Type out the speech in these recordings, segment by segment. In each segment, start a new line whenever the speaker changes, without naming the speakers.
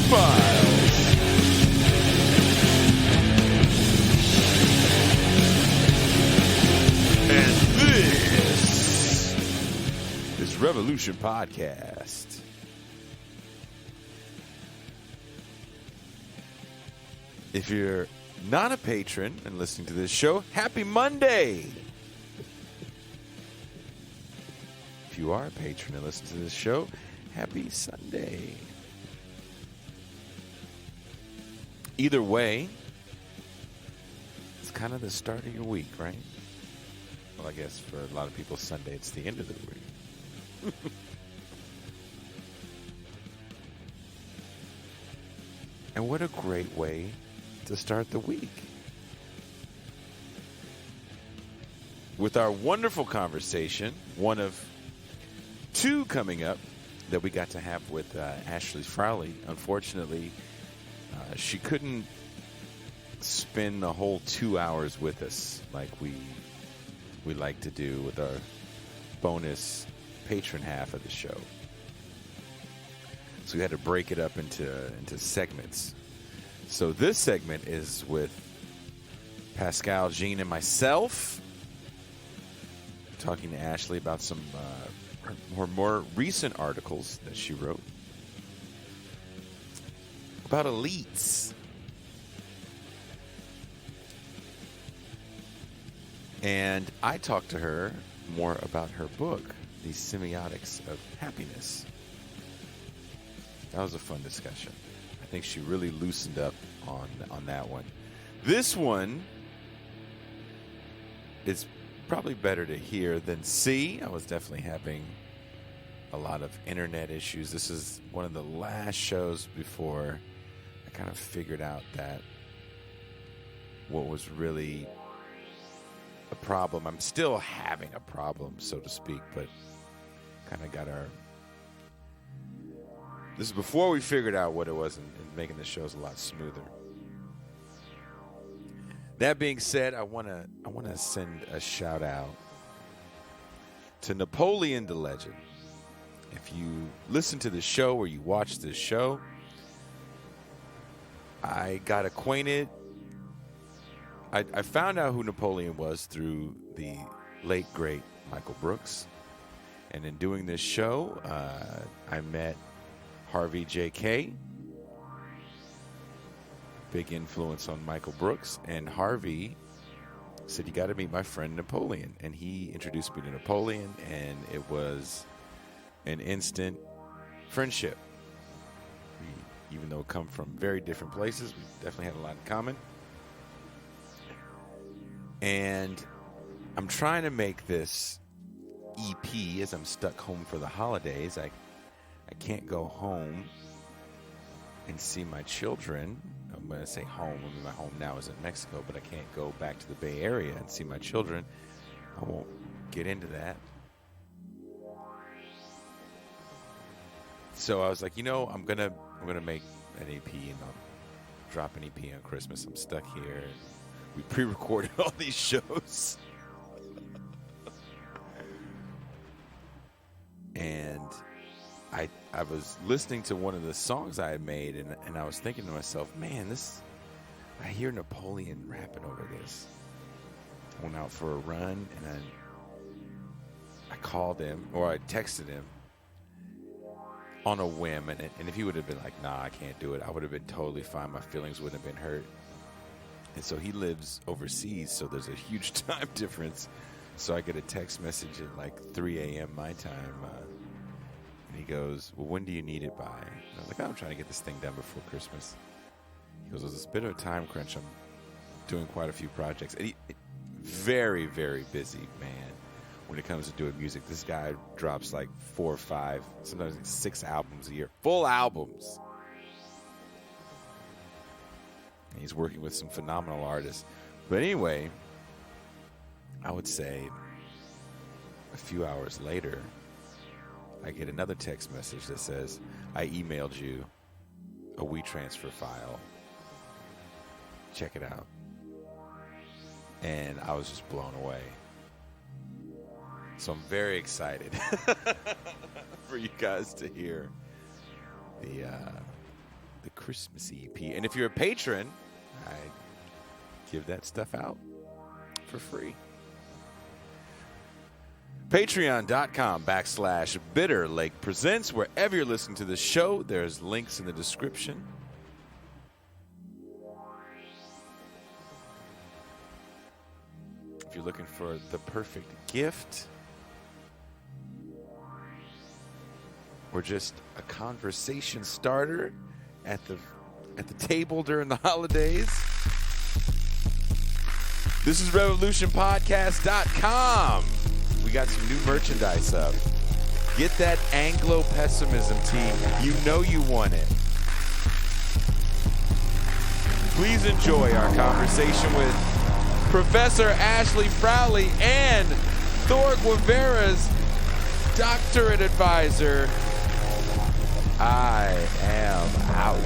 Files. And this is Revolution Podcast. If you're not a patron and listening to this show, happy Monday. If you are a patron and listen to this show, happy Sunday. Either way, it's kind of the start of your week, right? Well, I guess for a lot of people, Sunday, it's the end of the week. And what a great way to start the week. With our wonderful conversation, one of two coming up that we got to have with Ashley Frawley. Unfortunately, she couldn't spend the whole 2 hours with us like we like to do with our bonus patron half of the show. So we had to break it up into segments. So this segment is with Pascal, Djene, and myself, talking to Ashley about some her more recent articles that she wrote about elites. And I talked to her more about her book, The Semiotics of Happiness. That was a fun discussion. I think she really loosened up on that one. This one is probably better to hear than see. I was definitely having a lot of internet issues. This is one of the last shows before I kind of figured out that what was really a problem. I'm still having a problem, so to speak, but kind of got our... This is before we figured out what it was and making the shows a lot smoother. That being said, I want to send a shout out to Napoleon the Legend. If you listen to the show or you watch this show, I got acquainted. I found out who Napoleon was through the late, great Michael Brooks. And in doing this show, I met Harvey J.K., big influence on Michael Brooks. And Harvey said, you got to meet my friend Napoleon. And he introduced me to Napoleon, and it was an instant friendship. Even though we come from very different places, we definitely had a lot in common. And I'm trying to make this EP as I'm stuck home for the holidays. I can't go home and see my children. I'm going to say home. I mean, my home now is in Mexico, but I can't go back to the Bay Area and see my children. I won't get into that. So I was like, I'm gonna make an EP and I'll drop an EP on Christmas. I'm stuck here. We pre-recorded all these shows. And I was listening to one of the songs I had made, and I was thinking to myself, man, I hear Napoleon rapping over this. I went out for a run, and I called him, or I texted him on a whim, and if he would have been like, nah, I can't do it, I would have been totally fine. My feelings wouldn't have been hurt. And so he lives overseas, so there's a huge time difference. So I get a text message at like 3 a.m. my time, and he goes, well, when do you need it by? And I was like, I'm trying to get this thing done before Christmas. He goes, well, it's a bit of a time crunch. I'm doing quite a few projects. And very, very busy man when it comes to doing music. This guy drops like 4 or 5, sometimes like 6 albums a year. Full albums. And he's working with some phenomenal artists. But anyway, I would say a few hours later, I get another text message that says, I emailed you a WeTransfer file. Check it out. And I was just blown away. So I'm very excited for you guys to hear the the Christmas EP. And if you're a patron, I give that stuff out for free. Patreon.com/Bitter Lake Presents. Wherever you're listening to the show, there's links in the description. If you're looking for the perfect gift or just a conversation starter at the table during the holidays, this is revolutionpodcast.com. We got some new merchandise up. Get that Anglo-pessimism tee. You know you want it. Please enjoy our conversation with Professor Ashley Frawley and Thor Guevara's doctorate advisor. I am out.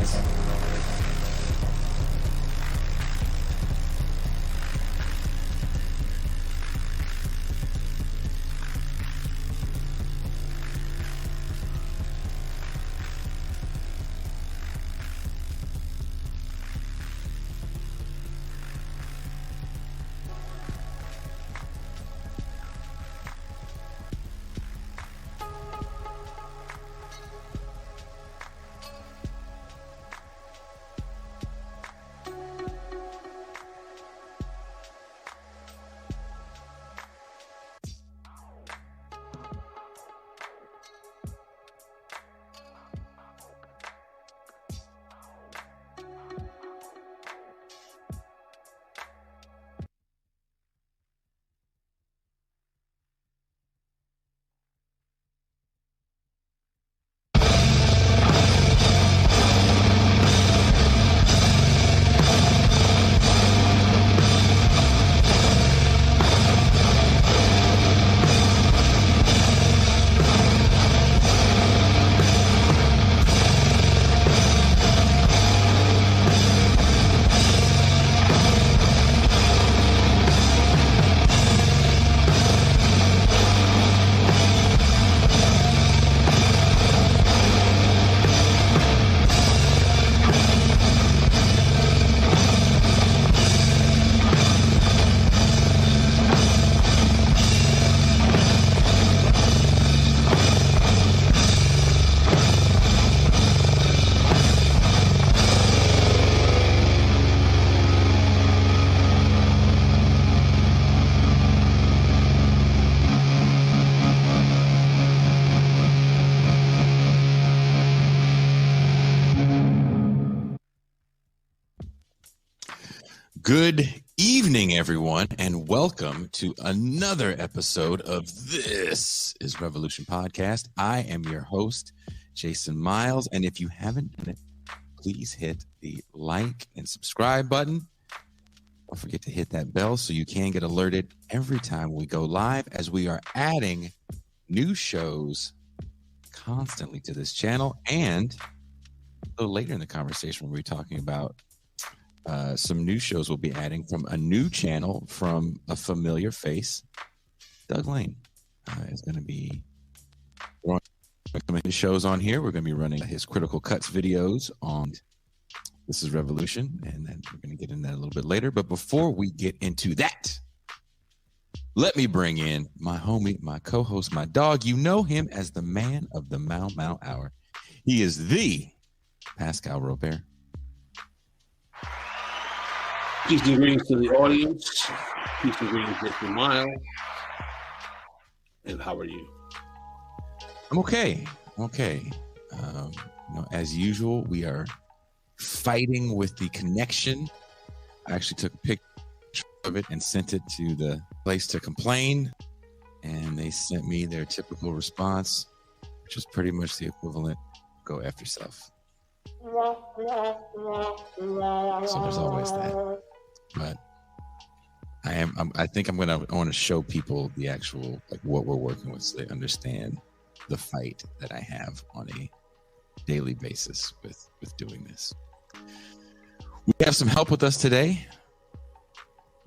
Good evening, everyone, and welcome to another episode of This is Revolution Podcast. I am your host, Jason Miles, and if you haven't done it, please hit the like and subscribe button. Don't forget to hit that bell so you can get alerted every time we go live, as we are adding new shows constantly to this channel. And a little later in the conversation, we'll be talking about some new shows we'll be adding from a new channel from a familiar face. Doug Lane is going to be running his shows on here. We're going to be running his Critical Cuts videos on This is Revolution, and then we're going to get into that a little bit later. But before we get into that, let me bring in my homie, my co-host, my dog. You know him as the man of the Mau Mau Hour. He is the Pascal Robert.
Peace and greetings to the audience. Peace and greetings, Mr. Miles. And how are you?
I'm okay. As usual, we are fighting with the connection. I actually took a picture of it and sent it to the place to complain, and they sent me their typical response, which is pretty much the equivalent: go F yourself. So there's always that. But I want to show people the actual, like, what we're working with, so they understand the fight that I have on a daily basis with doing this. We have some help with us today.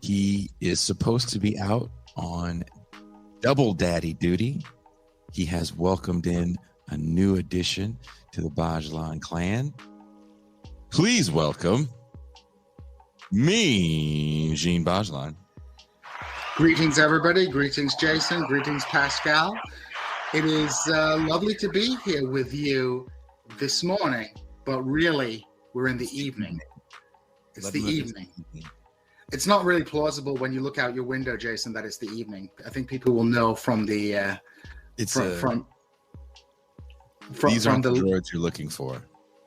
He is supposed to be out on double daddy duty. He has welcomed in a new addition to the Bajalan clan. Please welcome me, Djene Bajalan.
Greetings, everybody. Greetings, Jason. Greetings, Pascal. It is lovely to be here with you this morning, but really, we're in the evening. It's the evening. It's not really plausible when you look out your window, Jason, that it's the evening. I think people will know from the
These aren't the droids you're looking for.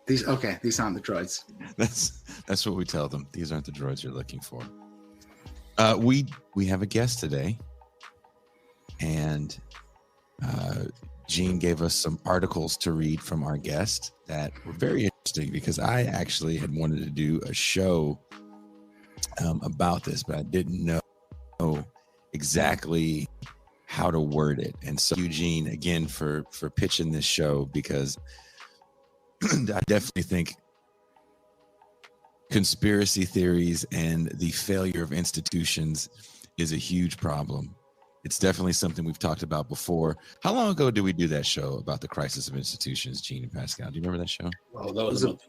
These aren't the droids.
That's what we tell them. These aren't the droids you're looking for. We have a guest today, and Djene gave us some articles to read from our guest that were very interesting because I actually had wanted to do a show about this, but I didn't know exactly how to word it. And so Djene, again, for pitching this show, because I definitely think conspiracy theories and the failure of institutions is a huge problem. It's definitely something we've talked about before. How long ago did we do that show about the crisis of institutions, Djene and Pascal? Do you remember that show?
Well, that was about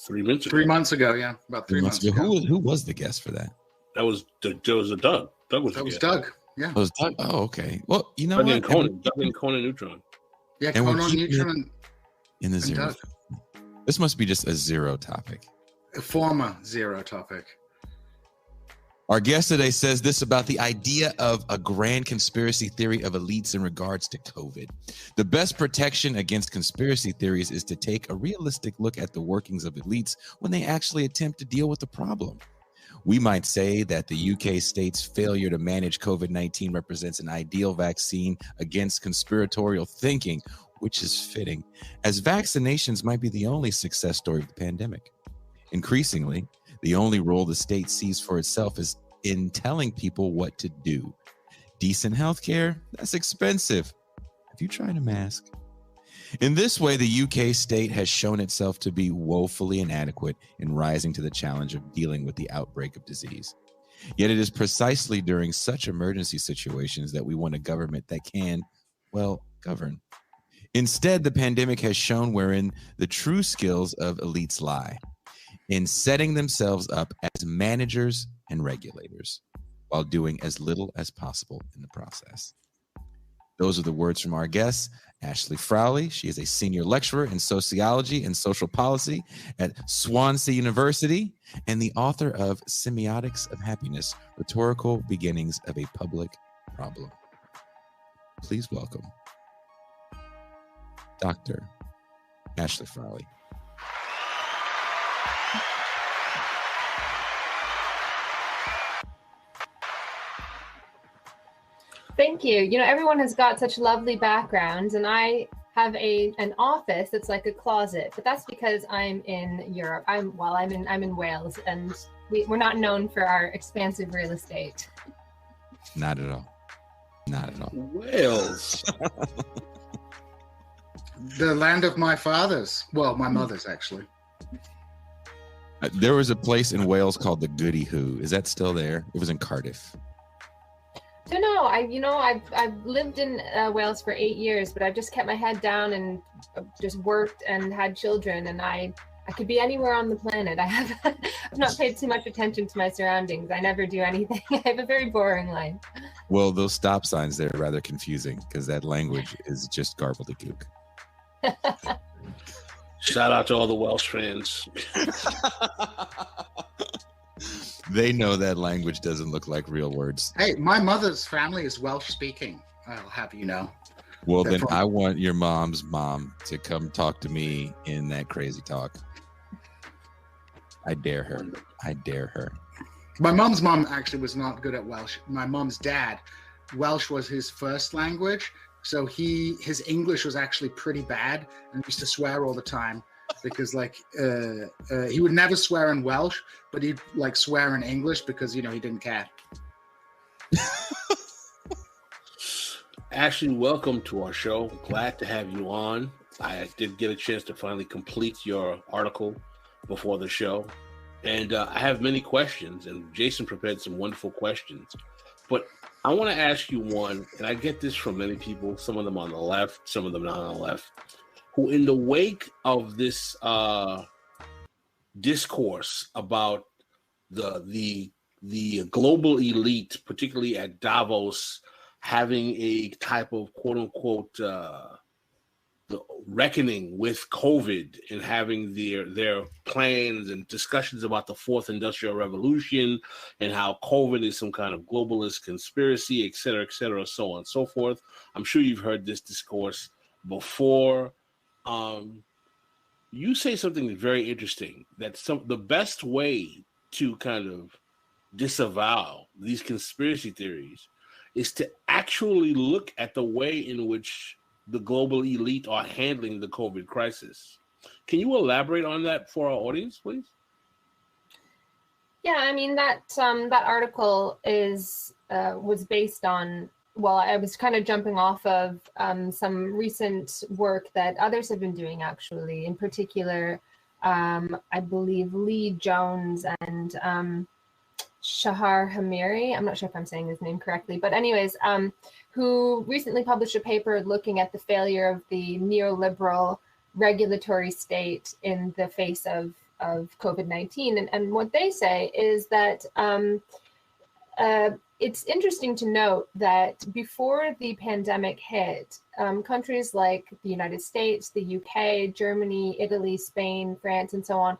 3 months ago.
3 months ago, yeah. About 3 months ago.
Who was the guest for that?
That was Doug. That was
Doug. Yeah.
Oh, it was Doug? Oh, okay. Well, you know
Doug
what?
and Conan Neutron.
Yeah,
and
Conan Neutron
in the zero.
Doug.
This must be just a zero topic.
A former zero topic.
Our guest today says this about the idea of a grand conspiracy theory of elites in regards to COVID. The best protection against conspiracy theories is to take a realistic look at the workings of elites when they actually attempt to deal with the problem. We might say that the UK state's failure to manage COVID-19 represents an ideal vaccine against conspiratorial thinking, which is fitting, as vaccinations might be the only success story of the pandemic. Increasingly, the only role the state sees for itself is in telling people what to do. Decent healthcare, that's expensive. Have you tried a mask? In this way, the UK state has shown itself to be woefully inadequate in rising to the challenge of dealing with the outbreak of disease. Yet it is precisely during such emergency situations that we want a government that can, well, govern. Instead, the pandemic has shown wherein the true skills of elites lie, in setting themselves up as managers and regulators while doing as little as possible in the process. Those are the words from our guest, Ashley Frawley. She is a senior lecturer in sociology and social policy at Swansea University and the author of Semiotics of Happiness, Rhetorical Beginnings of a Public Problem. Please welcome Dr. Ashley Frawley.
Thank you. You know, everyone has got such lovely backgrounds, and I have an office that's like a closet, but that's because I'm in Europe. I'm in Wales, and we're not known for our expansive real estate.
Not at all. Not at all.
Wales.
The land of my fathers. Well, my mother's, actually.
There was a place in Wales called the Goody Who. Is that still there? It was in Cardiff.
Don't know. I've lived in Wales for 8 years, but I've just kept my head down and just worked and had children, and I could be anywhere on the planet. I've not paid too much attention to my surroundings. I never do anything. I have a very boring life.
Well, those stop signs there are rather confusing because that language is just gobbledygook.
Shout out to all the Welsh fans.
They know that language doesn't look like real words.
Hey, my mother's family is Welsh speaking. I'll have you know.
Well, then I want your mom's mom to come talk to me in that crazy talk. I dare her. I dare her.
My mom's mom actually was not good at Welsh. My mom's dad, Welsh was his first language. So his English was actually pretty bad and he used to swear all the time because he would never swear in Welsh, but he'd like swear in English because, he didn't care.
Ashley, welcome to our show. Glad to have you on. I did get a chance to finally complete your article before the show. And I have many questions, and Jason prepared some wonderful questions. But I want to ask you one, and I get this from many people, some of them on the left, some of them not on the left, who in the wake of this discourse about the global elite, particularly at Davos, having a type of quote unquote the reckoning with COVID and having their plans and discussions about the fourth industrial revolution and how COVID is some kind of globalist conspiracy, et cetera, so on and so forth. I'm sure you've heard this discourse before. You say something very interesting, that the best way to kind of disavow these conspiracy theories is to actually look at the way in which the global elite are handling the COVID crisis. Can you elaborate on that for our audience, please?
Yeah, I mean, that article was based on, well, I was kind of jumping off of some recent work that others have been doing, actually. In particular, I believe Lee Jones and Shahar Hamiri, I'm not sure if I'm saying his name correctly, but anyways, who recently published a paper looking at the failure of the neoliberal regulatory state in the face of COVID-19. And what they say is that it's interesting to note that before the pandemic hit, countries like the United States, the UK, Germany, Italy, Spain, France, and so on,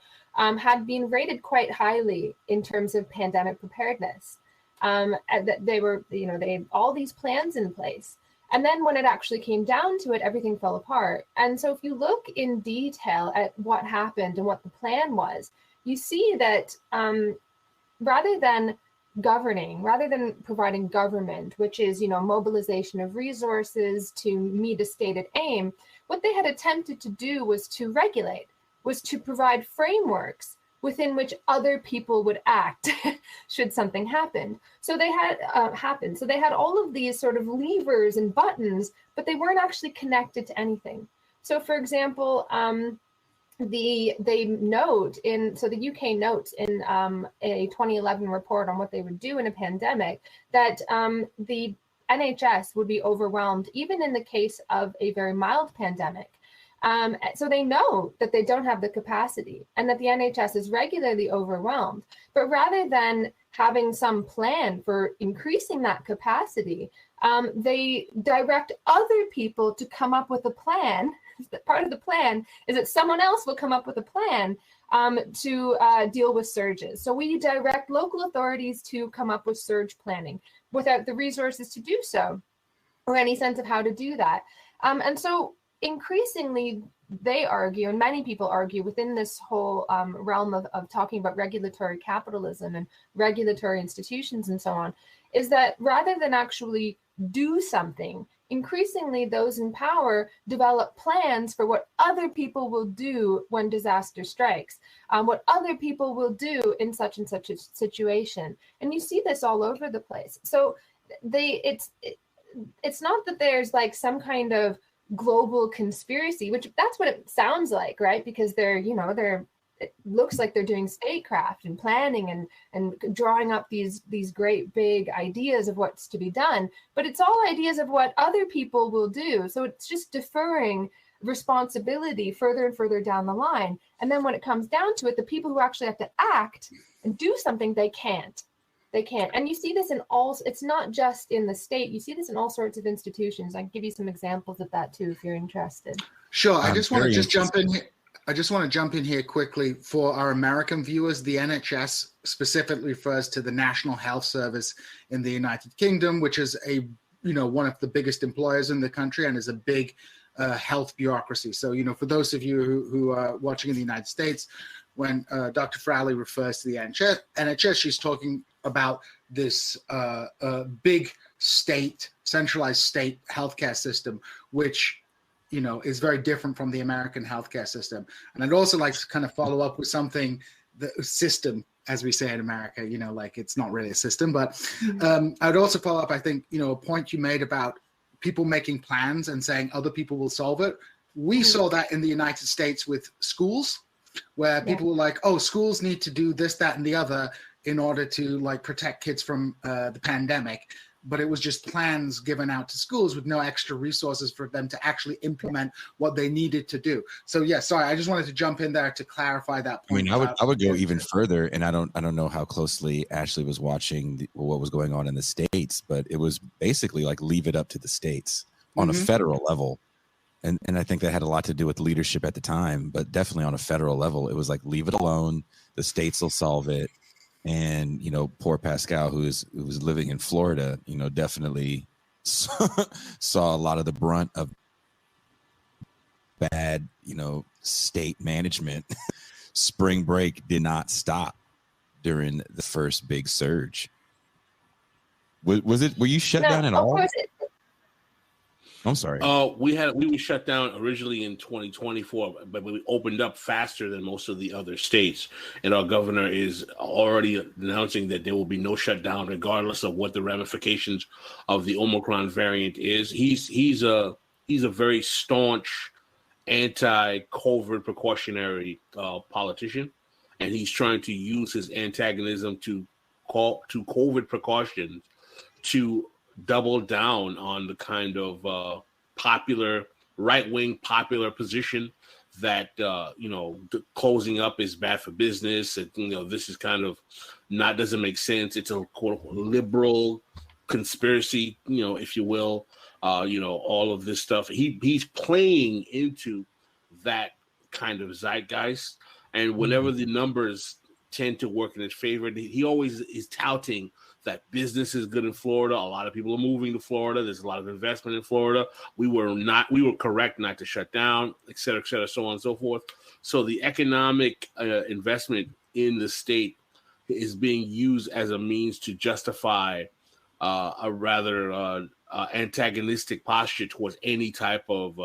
had been rated quite highly in terms of pandemic preparedness. They had all these plans in place. And then when it actually came down to it, everything fell apart. And so if you look in detail at what happened and what the plan was, you see that rather than providing government, which is, mobilization of resources to meet a stated aim, what they had attempted to do was to regulate, was to provide frameworks within which other people would act should something happen. So they had So they had all of these sort of levers and buttons, but they weren't actually connected to anything. So, for example, the UK notes in a 2011 report on what they would do in a pandemic that the NHS would be overwhelmed, even in the case of a very mild pandemic. So they know that they don't have the capacity and that the NHS is regularly overwhelmed. But rather than having some plan for increasing that capacity, they direct other people to come up with a plan. Part of the plan is that someone else will come up with a plan to deal with surges. So we direct local authorities to come up with surge planning without the resources to do so or any sense of how to do that. And so increasingly, they argue, and many people argue within this whole realm of talking about regulatory capitalism and regulatory institutions and so on, is that rather than actually do something, increasingly those in power develop plans for what other people will do when disaster strikes, what other people will do in such and such a situation. And you see this all over the place. So it's not that there's like some kind of global conspiracy, which that's what it sounds like, right? Because it looks like they're doing statecraft and planning and drawing up these great big ideas of what's to be done, but it's all ideas of what other people will do. So it's just deferring responsibility further and further down the line. And then when it comes down to it, the people who actually have to act and do something, they can't. And you see this it's not just in the state, you see this in all sorts of institutions. I can give you some examples of that too, if you're interested.
Sure. I just want to jump in here quickly for our American viewers. The NHS specifically refers to the National Health Service in the United Kingdom, which is one of the biggest employers in the country and is a big health bureaucracy. So, for those of you who are watching in the United States, when Dr. Frawley refers to the NHS, she's talking about this big centralized state healthcare system, which is very different from the American healthcare system. And I'd also like to kind of follow up with something, the system, as we say in America, like it's not really a system, but I'd also follow up, I think, a point you made about people making plans and saying other people will solve it. We saw that in the United States with schools, where people were like, oh, schools need to do this, that, and the other in order to like protect kids from the pandemic. but it was just plans given out to schools with no extra resources for them to actually implement what they needed to do. So yeah, sorry, I just wanted to jump in there to clarify that point.
I mean, I would go even further, and I don't know how closely Ashley was watching what was going on in the states, but it was basically like leave it up to the states on a federal level. And I think that had a lot to do with leadership at the time, but definitely on a federal level, it was like, leave it alone. The states will solve it. And, you know, poor Pascal, who was living in Florida, you know, definitely saw a lot of the brunt of bad, you know, state management. Spring break did not stop during the first big surge. Were you shut down at all? I'm sorry.
We were shut down originally in 2024, but we opened up faster than most of the other states. And our governor is already announcing that there will be no shutdown, regardless of what the ramifications of the Omicron variant is. He's a very staunch anti-COVID precautionary politician, and he's trying to use his antagonism to COVID precautions to double down on the kind of popular right-wing popular position that closing up is bad for business. And, you know, this is kind of doesn't make sense. It's a quote liberal conspiracy, you know, if you will. All of this stuff. He's playing into that kind of zeitgeist, and whenever the numbers tend to work in his favor, he always is touting that business is good in Florida. A lot of people are moving to Florida. There's a lot of investment in Florida. We were correct not to shut down, et cetera, so on and so forth. So the economic investment in the state is being used as a means to justify a rather antagonistic posture towards any type of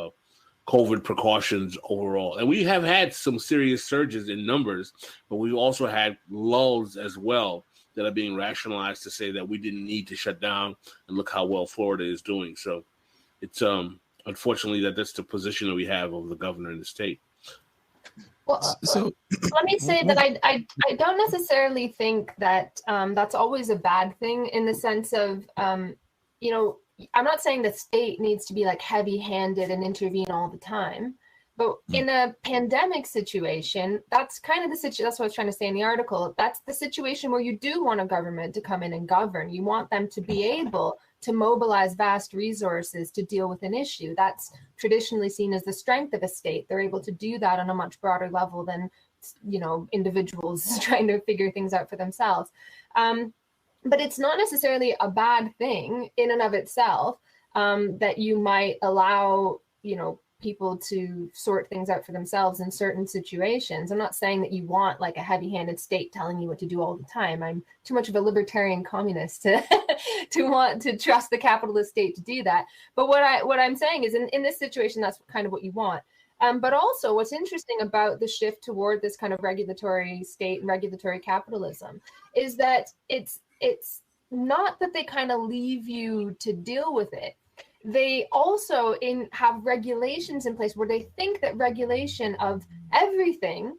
COVID precautions overall. And we have had some serious surges in numbers, but we've also had lulls as well that are being rationalized to say that we didn't need to shut down, and look how well Florida is doing. So it's unfortunately that's the position that we have of the governor in the state.
Well, so let me say that I don't necessarily think that that's always a bad thing, in the sense of, I'm not saying the state needs to be like heavy-handed and intervene all the time. But in a pandemic situation, that's kind of the situation. That's what I was trying to say in the article. That's the situation where you do want a government to come in and govern. You want them to be able to mobilize vast resources to deal with an issue. That's traditionally seen as the strength of a state. They're able to do that on a much broader level than, individuals trying to figure things out for themselves. But it's not necessarily a bad thing in and of itself, that you might allow, people to sort things out for themselves in certain situations. I'm not saying that you want like a heavy-handed state telling you what to do all the time. I'm too much of a libertarian communist to want to trust the capitalist state to do that. But what I'm saying is in this situation, that's kind of what you want. But also what's interesting about the shift toward this kind of regulatory state and regulatory capitalism is that it's not that they kind of leave you to deal with it. They also have regulations in place where they think that regulation of everything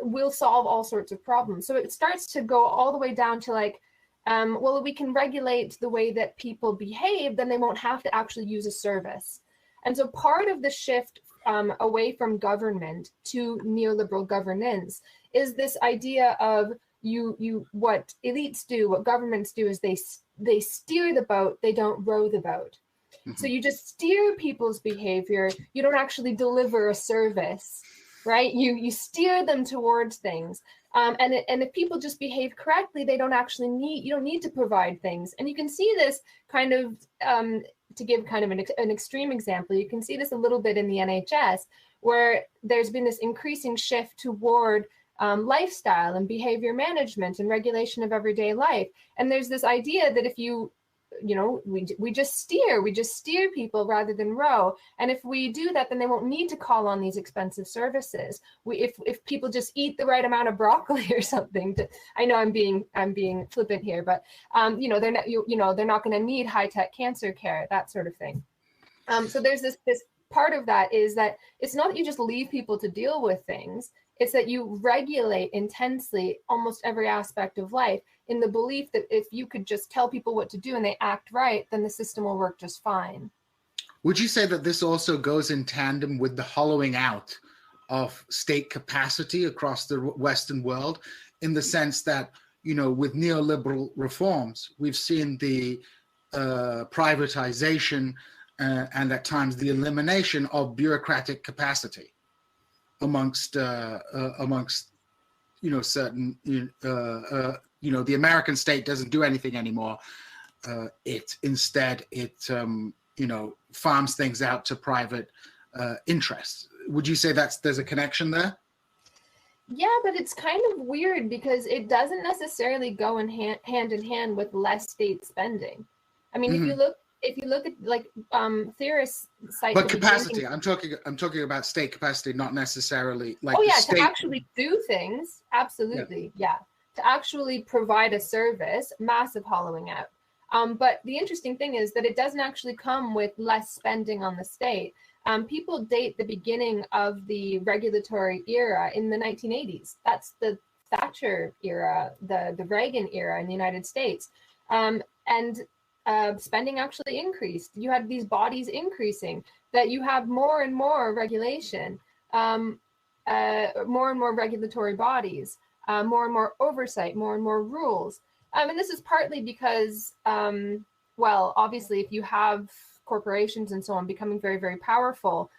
will solve all sorts of problems. So it starts to go all the way down to like, well, we can regulate the way that people behave, then they won't have to actually use a service. And so part of the shift away from government to neoliberal governance is this idea of what elites do, what governments do is they steer the boat, they don't row the boat. Mm-hmm. So you just steer people's behavior. You don't actually deliver a service, right? You steer them towards things. And if people just behave correctly, you don't need to provide things. And you can see this kind of, to give kind of an extreme example, you can see this a little bit in the NHS, where there's been this increasing shift toward lifestyle and behavior management and regulation of everyday life. And there's this idea that if we just steer people rather than row. And if we do that, then they won't need to call on these expensive services. If people just eat the right amount of broccoli or something, I know I'm being flippant here, but they're not going to need high-tech cancer care, that sort of thing. So there's this part of that is that it's not that you just leave people to deal with things. It's that you regulate intensely almost every aspect of life in the belief that if you could just tell people what to do and they act right, then the system will work just fine.
Would you say that this also goes in tandem with the hollowing out of state capacity across the Western world, in the sense that, you know, with neoliberal reforms, we've seen the privatization and at times the elimination of bureaucratic capacity amongst you know, certain you know, the American state doesn't do anything anymore. It instead you know, farms things out to private interests. Would you say there's a connection there?
Yeah, but it's kind of weird because it doesn't necessarily go in hand in hand with less state spending. I mean, if you look at like theorists cite,
but capacity. I'm talking about state capacity, not necessarily like.
Oh yeah,
state...
to actually do things, absolutely, yeah. To actually provide a service, massive hollowing out. But the interesting thing is that it doesn't actually come with less spending on the state. People date the beginning of the regulatory era in the 1980s. That's the Thatcher era, the Reagan era in the United States. And spending actually increased. You had these bodies increasing, that you have more and more regulation, more and more regulatory bodies, more and more oversight, more and more rules. And this is partly because, well, obviously, if you have corporations and so on becoming very, very powerful,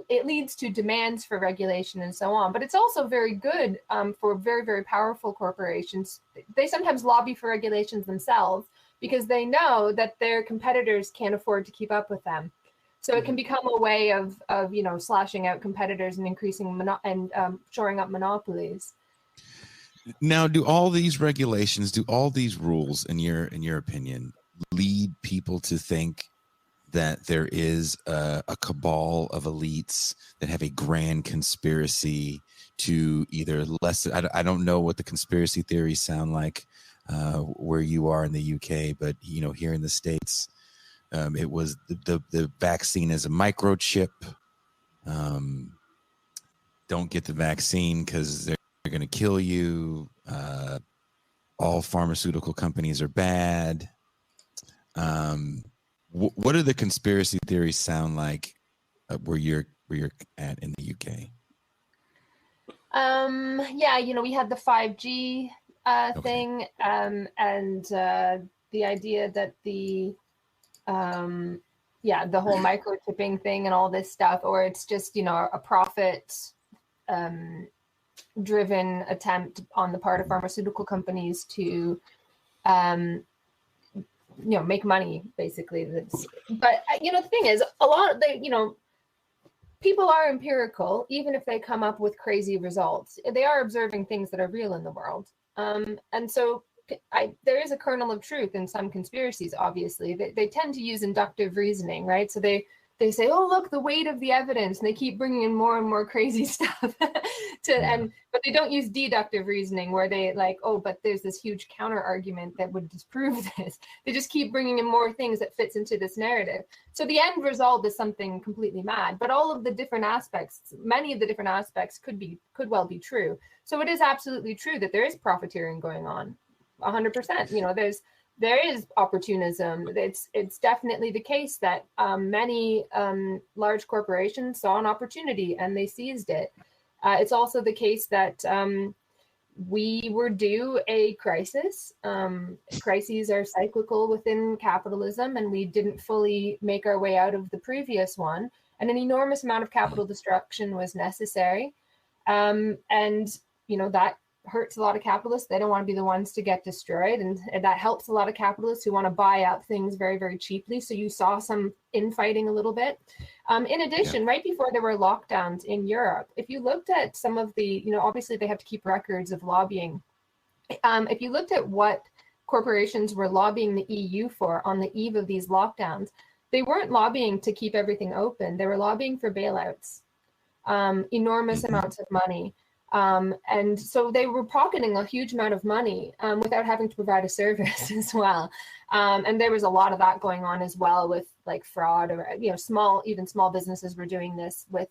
it leads to demands for regulation and so on. But it's also very good for very, very powerful corporations. They sometimes lobby for regulations themselves because they know that their competitors can't afford to keep up with them. So it can become a way of you know, slashing out competitors and increasing shoring up monopolies.
Now, do all these regulations, do all these rules, in your opinion, lead people to think that there is a cabal of elites that have a grand conspiracy to either I don't know what the conspiracy theories sound like where you are in the UK, but you know, here in the States, it was the vaccine as a microchip. Don't get the vaccine because they're going to kill you. All pharmaceutical companies are bad. What do the conspiracy theories sound like where you're at in the UK?
Yeah, you know, we had the 5G thing, and the idea that the whole microchipping thing and all this stuff, or it's just, you know, a profit driven attempt on the part of pharmaceutical companies to you know, make money, basically. But you know, the thing is, a lot of you know, people are empirical, even if they come up with crazy results. They are observing things that are real in the world, and so there is a kernel of truth in some conspiracies. Obviously, they tend to use inductive reasoning, right? So they say, oh, look, the weight of the evidence, and they keep bringing in more and more crazy stuff but they don't use deductive reasoning where they like, oh, but there's this huge counter argument that would disprove this. They just keep bringing in more things that fits into this narrative. So the end result is something completely mad, but all of the different aspects, many of the different aspects could well be true. So it is absolutely true that there is profiteering going on 100%. You know, there is opportunism. It's definitely the case that many large corporations saw an opportunity and they seized it. It's also the case that we were due a crisis. Crises are cyclical within capitalism, and we didn't fully make our way out of the previous one. And an enormous amount of capital destruction was necessary. And, you know, that hurts a lot of capitalists. They don't want to be the ones to get destroyed, and that helps a lot of capitalists who want to buy up things very, very cheaply. So you saw some infighting a little bit. In addition, right before there were lockdowns in Europe, if you looked at some of the, you know, obviously they have to keep records of lobbying. If you looked at what corporations were lobbying the EU for on the eve of these lockdowns, they weren't lobbying to keep everything open. They were lobbying for bailouts, enormous amounts of money. And so they were pocketing a huge amount of money without having to provide a service as well. And there was a lot of that going on as well with like fraud, or, you know, small businesses were doing this with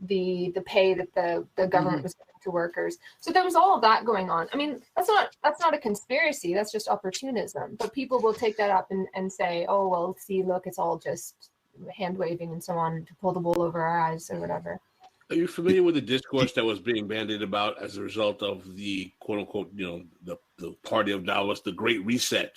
the pay that the government was giving to workers. So there was all of that going on. I mean, that's not a conspiracy. That's just opportunism. But people will take that up and say, oh, well, see, look, it's all just hand waving and so on to pull the wool over our eyes or whatever.
Are you familiar with the discourse that was being bandied about as a result of the quote unquote, the party of Davos, the Great Reset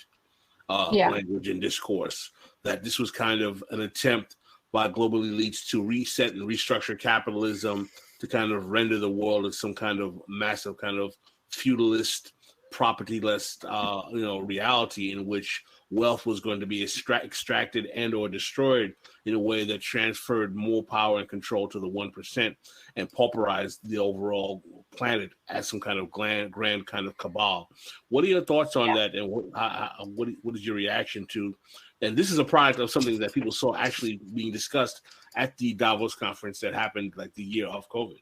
language and discourse, that this was kind of an attempt by global elites to reset and restructure capitalism to kind of render the world as some kind of massive kind of feudalist, propertyless, reality in which wealth was going to be extracted and or destroyed in a way that transferred more power and control to the 1% and pauperized the overall planet as some kind of grand kind of cabal. What are your thoughts on that, and what is your reaction to? And this is a product of something that people saw actually being discussed at the Davos conference that happened like the year of COVID.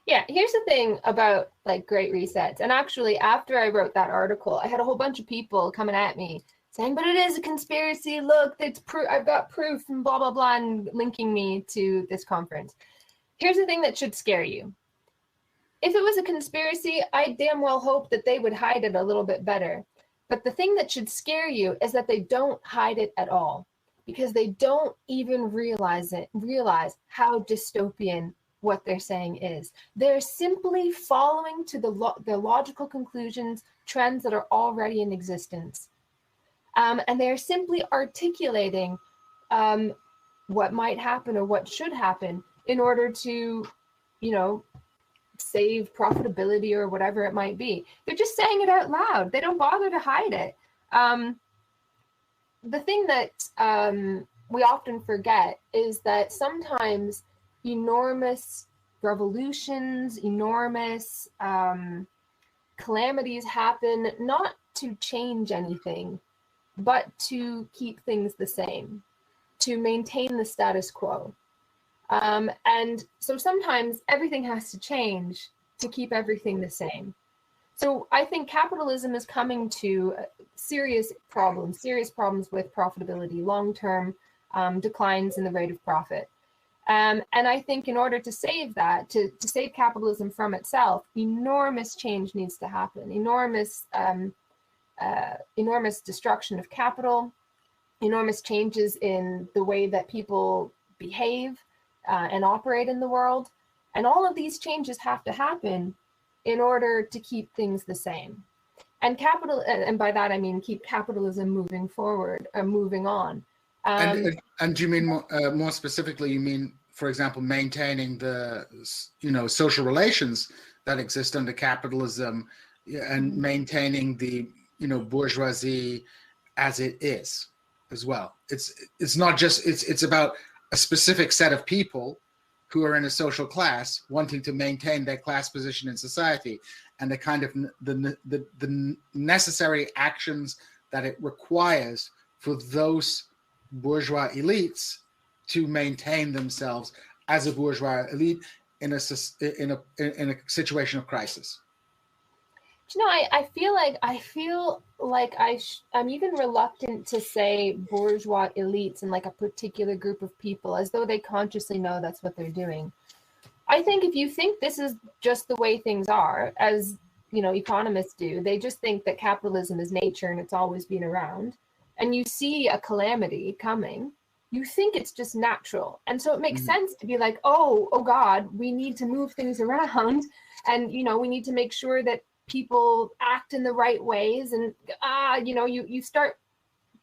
Yeah, here's the thing about like great resets. And actually, after I wrote that article, I had a whole bunch of people coming at me saying, but it is a conspiracy. Look, it's I've got proof and blah, blah, blah, and linking me to this conference. Here's the thing that should scare you. If it was a conspiracy, I damn well hope that they would hide it a little bit better. But the thing that should scare you is that they don't hide it at all, because they don't even realize how dystopian what they're saying is. They're simply following to the logical conclusions, trends that are already in existence. And they're simply articulating what might happen or what should happen in order to, save profitability or whatever it might be. They're just saying it out loud. They don't bother to hide it. The thing that we often forget is that sometimes enormous revolutions, enormous calamities happen not to change anything, but to keep things the same, to maintain the status quo. And so sometimes everything has to change to keep everything the same. So I think capitalism is coming to serious problems with profitability, long-term declines in the rate of profit. And I think in order to save that, to save capitalism from itself, enormous change needs to happen, enormous destruction of capital, enormous changes in the way that people behave and operate in the world. And all of these changes have to happen in order to keep things the same. And by that I mean keep capitalism moving forward, moving on.
And do you mean more specifically? You mean, for example, maintaining the social relations that exist under capitalism, and maintaining the bourgeoisie as it is as well. It's not just it's about a specific set of people who are in a social class wanting to maintain their class position in society, and the kind of the necessary actions that it requires for those bourgeois elites to maintain themselves as a bourgeois elite in a situation of crisis.
I feel like I'm even reluctant to say bourgeois elites in like a particular group of people, as though they consciously know that's what they're doing. I think if you think this is just the way things are, as economists do, they just think that capitalism is nature and it's always been around, and you see a calamity coming, you think it's just natural. And so it makes sense to be like, oh God, we need to move things around, and we need to make sure that people act in the right ways, and you start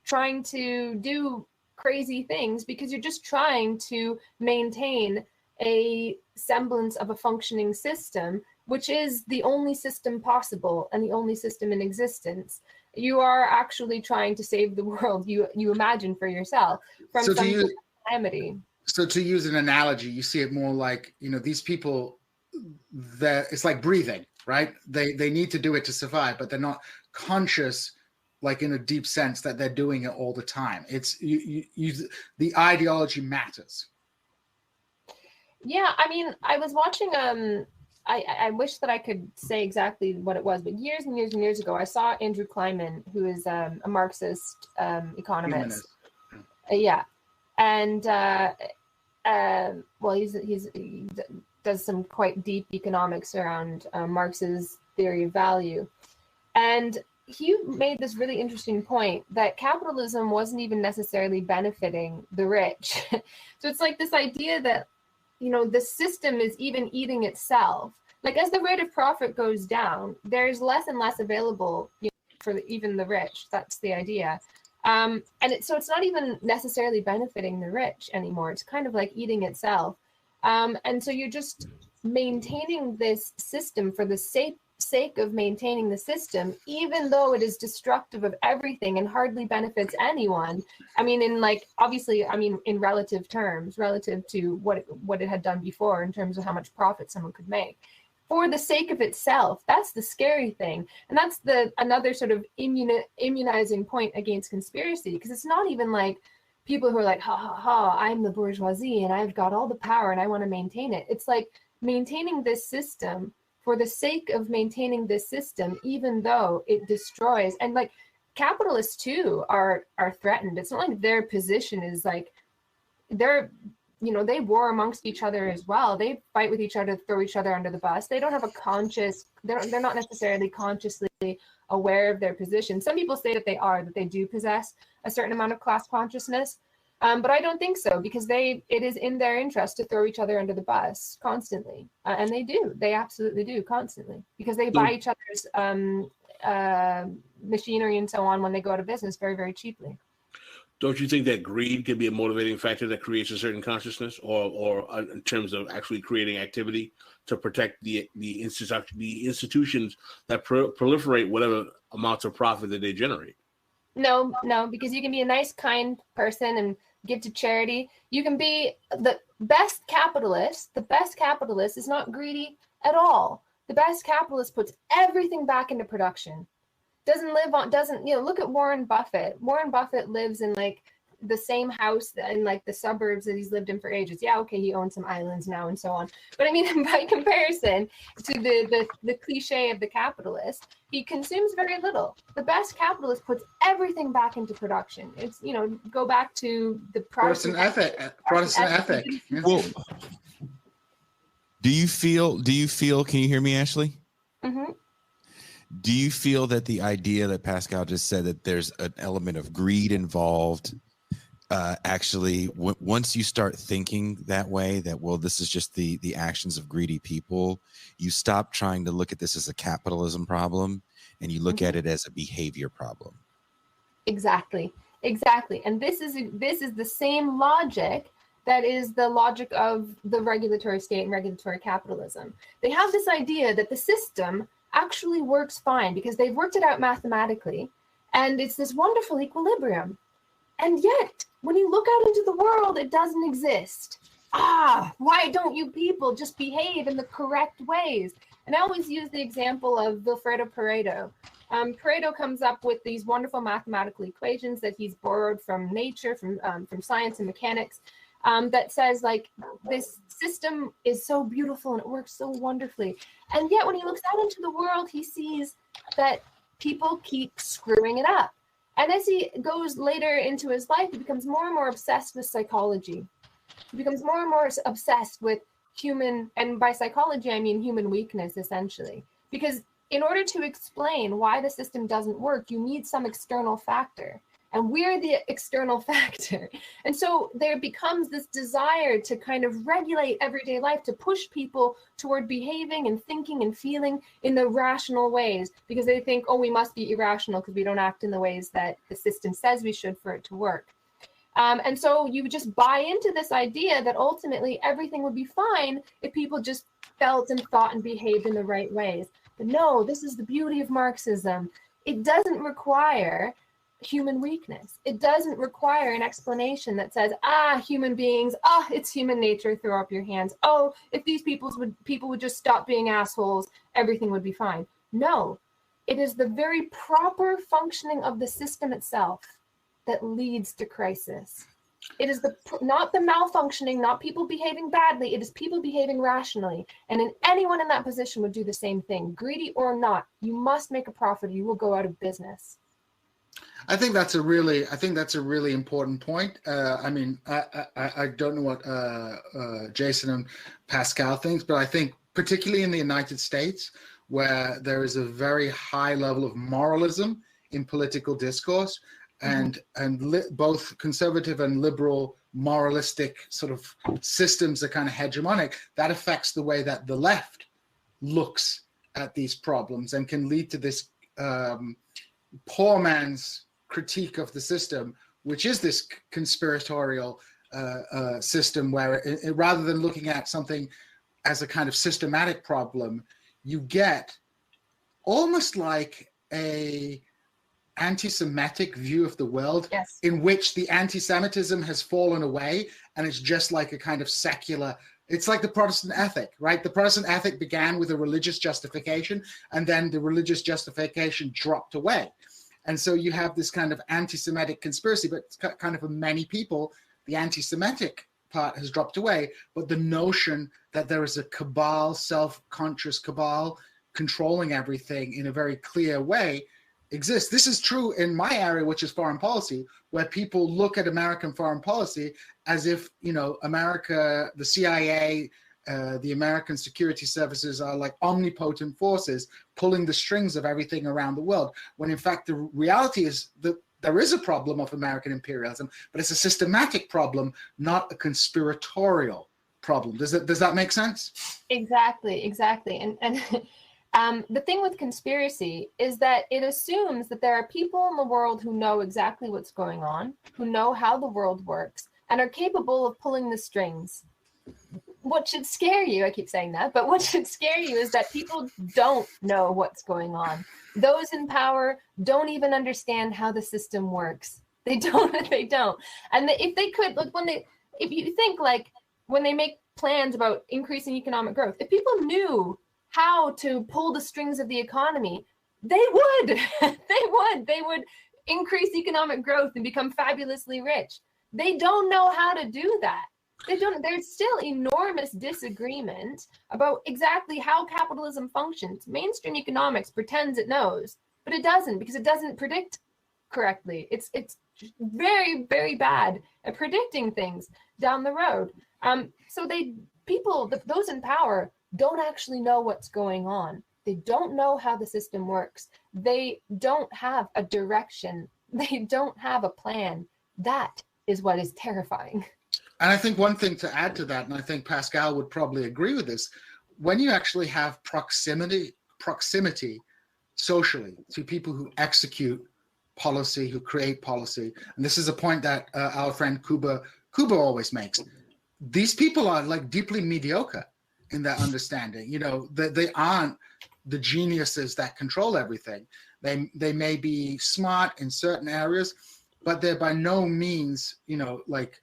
trying to do crazy things because you're just trying to maintain a semblance of a functioning system, which is the only system possible and the only system in existence. You are actually trying to save the world you imagine for yourself from some calamity.
So to use an analogy, you see it more like these people, that it's like breathing, right? They need to do it to survive, but they're not conscious, like in a deep sense, that they're doing it all the time. It's the ideology matters.
Yeah, I mean, I was watching. I wish that I could say exactly what it was, but years and years and years ago, I saw Andrew Kleinman, who is a Marxist economist. Yeah, and he does some quite deep economics around Marx's theory of value. And he made this really interesting point that capitalism wasn't even necessarily benefiting the rich. So it's like this idea that, the system is even eating itself. Like as the rate of profit goes down, there's less and less available for even the rich. That's the idea. So it's not even necessarily benefiting the rich anymore. It's kind of like eating itself. And so you're just maintaining this system for the sake of maintaining the system, even though it is destructive of everything and hardly benefits anyone. I mean, in relative terms, relative to what it had done before in terms of how much profit someone could make. For the sake of itself, that's the scary thing. And that's another sort of immunizing point against conspiracy, because it's not even like people who are like, ha, ha, ha, I'm the bourgeoisie and I've got all the power and I want to maintain it. It's like maintaining this system for the sake of maintaining this system, even though it destroys. And like capitalists too are threatened. It's not like their position is like they war amongst each other as well. They fight with each other, throw each other under the bus. They don't have they're not necessarily consciously aware of their position. Some people say that they do possess a certain amount of class consciousness. But I don't think so, because it is in their interest to throw each other under the bus constantly. And they absolutely do constantly, because they buy each other's machinery and so on when they go out of business very, very cheaply.
Don't you think that greed can be a motivating factor that creates a certain consciousness, or in terms of actually creating activity to protect the institutions that proliferate whatever amounts of profit that they generate?
No, because you can be a nice, kind person and give to charity. You can be the best capitalist. The best capitalist is not greedy at all. The best capitalist puts everything back into production. Look at Warren Buffett. Warren Buffett lives in like the same house in like the suburbs that he's lived in for ages. Yeah, okay, he owns some islands now and so on. But I mean, by comparison to the cliche of the capitalist, he consumes very little. The best capitalist puts everything back into production. It's, go back to the
Protestant ethic. Yeah.
Well, do you feel, can you hear me, Ashley?
Mm-hmm.
Do you feel that the idea that Pascal just said, that there's an element of greed involved, actually, once you start thinking that way, that, well, this is just the actions of greedy people, you stop trying to look at this as a capitalism problem and you look at it as a behavior problem?
Exactly. And this is the same logic that is the logic of the regulatory state and regulatory capitalism. They have this idea that the system actually works fine because they've worked it out mathematically, and it's this wonderful equilibrium. And yet, when you look out into the world, it doesn't exist. Why don't you people just behave in the correct ways? And I always use the example of Vilfredo Pareto. Pareto comes up with these wonderful mathematical equations that he's borrowed from nature, from science and mechanics, that says like this system is so beautiful and it works so wonderfully. And yet when he looks out into the world, he sees that people keep screwing it up. And as he goes later into his life, he becomes more and more obsessed with psychology. He becomes more and more obsessed with human, and by psychology, I mean human weakness, essentially. Because in order to explain why the system doesn't work, you need some external factor. And we're the external factor. And so there becomes this desire to kind of regulate everyday life, to push people toward behaving and thinking and feeling in the rational ways, because they think, we must be irrational because we don't act in the ways that the system says we should for it to work. And so you just buy into this idea that ultimately everything would be fine if people just felt and thought and behaved in the right ways. But no, this is the beauty of Marxism. It doesn't require human weakness. It doesn't require an explanation that says, human beings, it's human nature, throw up your hands. If these people would just stop being assholes, everything would be fine. No, it is the very proper functioning of the system itself that leads to crisis. It is not the malfunctioning, not people behaving badly. It is people behaving rationally. And anyone in that position would do the same thing. Greedy or not, you must make a profit or you will go out of business.
I think that's a really important point. I mean, I don't know what Jason and Pascal thinks, but I think particularly in the United States, where there is a very high level of moralism in political discourse, and both conservative and liberal moralistic sort of systems are kind of hegemonic, that affects the way that the left looks at these problems and can lead to this poor man's critique of the system, which is this conspiratorial system where rather than looking at something as a kind of systematic problem, you get almost like a anti-Semitic view of the world,
yes,
in which the anti-Semitism has fallen away and it's just like a kind of secular. It's like the Protestant ethic, right? The Protestant ethic began with a religious justification, and then the religious justification dropped away. And so you have this kind of anti-Semitic conspiracy, but it's kind of for many people, the anti-Semitic part has dropped away. But the notion that there is a cabal, self-conscious cabal controlling everything in a very clear way exists. This is true in my area, which is foreign policy, where people look at American foreign policy as if, you know, America, the CIA, the American security services are like omnipotent forces pulling the strings of everything around the world, when in fact the reality is that there is a problem of American imperialism, but it's a systematic problem, not a conspiratorial problem. Does that make sense?
Exactly. And the thing with conspiracy is that it assumes that there are people in the world who know exactly what's going on, who know how the world works, and are capable of pulling the strings. What should scare you, I keep saying that, but what should scare you is that people don't know what's going on. Those in power don't even understand how the system works. They don't. And if they could, like if you think like when they make plans about increasing economic growth, if people knew how to pull the strings of the economy, they would. They would increase economic growth and become fabulously rich. They don't know how to do that. There's still enormous disagreement about exactly how capitalism functions. Mainstream economics pretends it knows, but it doesn't, because it doesn't predict correctly. It's very, very bad at predicting things down the road. So those in power don't actually know what's going on. They don't know how the system works. They don't have a direction. They don't have a plan. That is what is terrifying.
And I think one thing to add to that, and I think Pascal would probably agree with this, when you actually have proximity socially to people who execute policy, who create policy, and this is a point that our friend Kuba always makes, these people are like deeply mediocre in their understanding. You know, they aren't the geniuses that control everything. They may be smart in certain areas, but they're by no means, you know, like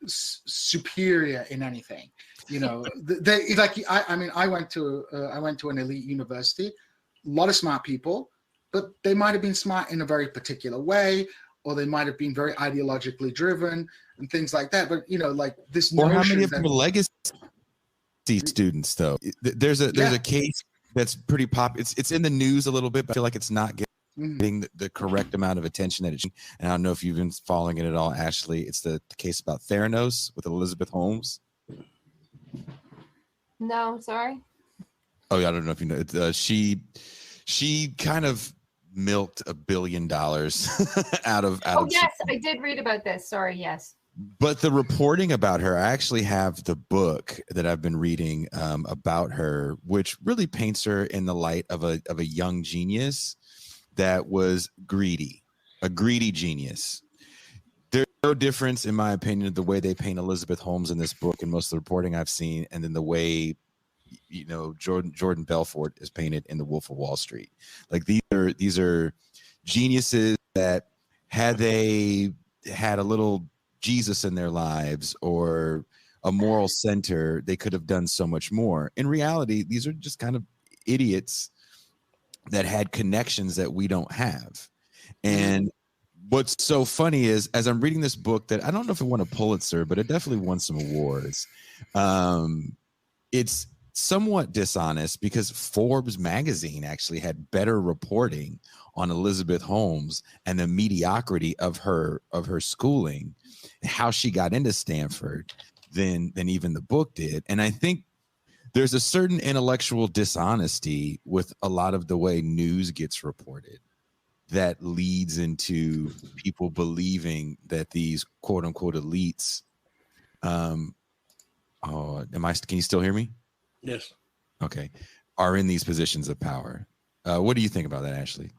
superior in anything. You know, they like. I went to an elite university, a lot of smart people, but they might have been smart in a very particular way, or they might have been very ideologically driven and things like that. But you know, like this notion.
Or how many of them are legacy students, though? There's a case that's pretty pop. It's in the news a little bit, but I feel like it's not getting the correct amount of attention that it should. And I don't know if you've been following it at all, Ashley. It's the case about Theranos with Elizabeth Holmes.
No, sorry.
Oh, yeah, I don't know if you know. She kind of milked $1 billion out of.
Oh, yes, I did read about this. Sorry, yes.
But the reporting about her, I actually have the book that I've been reading about her, which really paints her in the light of a young genius that was greedy, a greedy genius. There's no difference, in my opinion, the way they paint Elizabeth Holmes in this book and most of the reporting I've seen, and then the way, you know, Jordan Belfort is painted in The Wolf of Wall Street. Like these are geniuses that, had they had a little Jesus in their lives or a moral center, they could have done so much more. In reality, these are just kind of idiots that had connections that we don't have. And what's so funny is, as I'm reading this book that I don't know if it won a Pulitzer, but it definitely won some awards. It's somewhat dishonest because Forbes magazine actually had better reporting on Elizabeth Holmes and the mediocrity of her schooling and how she got into Stanford than even the book did. And I think there's a certain intellectual dishonesty with a lot of the way news gets reported that leads into people believing that these quote unquote elites. Can you still hear me?
Yes.
Okay. Are in these positions of power. What do you think about that, Ashley?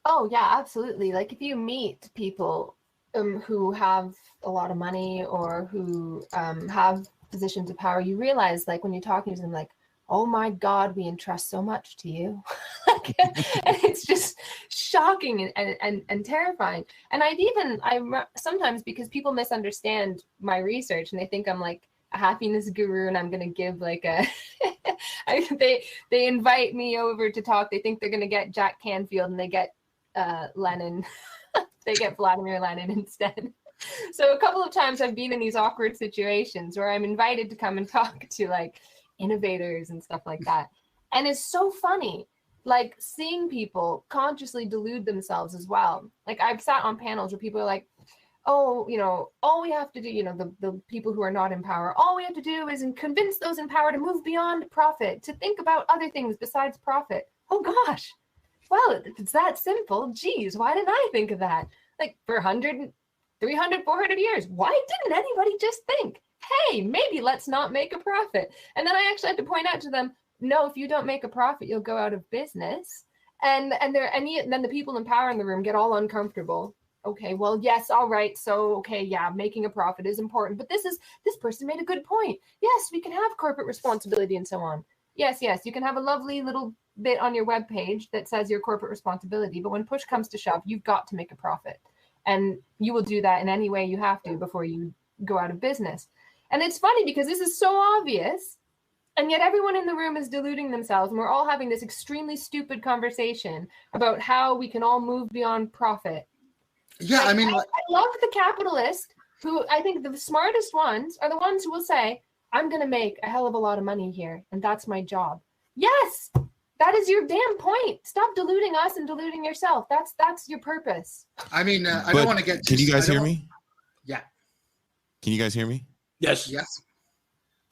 Oh yeah, absolutely. Like if you meet people who have a lot of money or who have positions of power, you realize like when you're talking to them, like, oh my God, we entrust so much to you. And it's just shocking and terrifying. And sometimes, because people misunderstand my research and they think I'm like a happiness guru and I'm going to give like they invite me over to talk. They think they're going to get Jack Canfield and they get Lenin. They get Vladimir Lenin instead. So a couple of times I've been in these awkward situations where I'm invited to come and talk to like innovators and stuff like that. And it's so funny, like seeing people consciously delude themselves as well. Like I've sat on panels where people are like, oh, all we have to do, the people who are not in power, all we have to do is convince those in power to move beyond profit, to think about other things besides profit. Oh gosh, well, if it's that simple, geez, why didn't I think of that? Like for 100, 300, 400 years, why didn't anybody just think, hey, maybe let's not make a profit? And then I actually had to point out to them, no, if you don't make a profit, you'll go out of business. And then the people in power in the room get all uncomfortable. Okay, well, yes, all right. So, okay, yeah, making a profit is important. But this person made a good point. Yes, we can have corporate responsibility and so on. Yes, you can have a lovely little bit on your webpage that says your corporate responsibility. But when push comes to shove, you've got to make a profit. And you will do that in any way you have to before you go out of business. And it's funny because this is so obvious. And yet everyone in the room is deluding themselves. And we're all having this extremely stupid conversation about how we can all move beyond profit.
Yeah,
like,
I mean,
I love the capitalist who I think the smartest ones are the ones who will say, I'm going to make a hell of a lot of money here. And that's my job. Yes, that is your damn point. Stop deluding us and deluding yourself. That's your purpose.
I mean, I don't want to get.
Can you guys hear me?
Yeah.
Can you guys hear me?
Yes.
Yes.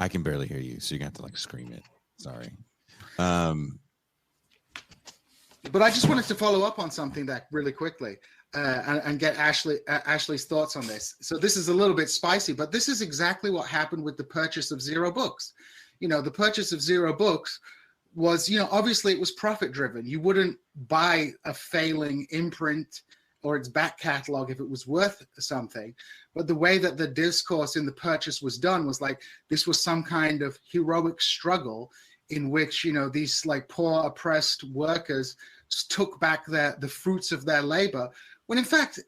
I can barely hear you, so you're going to have to like scream it. Sorry.
But I just wanted to follow up on something that really quickly and get Ashley's thoughts on this. So this is a little bit spicy, but this is exactly what happened with the purchase of Zero Books. The purchase of Zero Books was, obviously it was profit driven. You wouldn't buy a failing imprint or its back catalog if it was worth something. But the way that the discourse in the purchase was done was like this was some kind of heroic struggle in which, these like poor oppressed workers took back the fruits of their labor, when in fact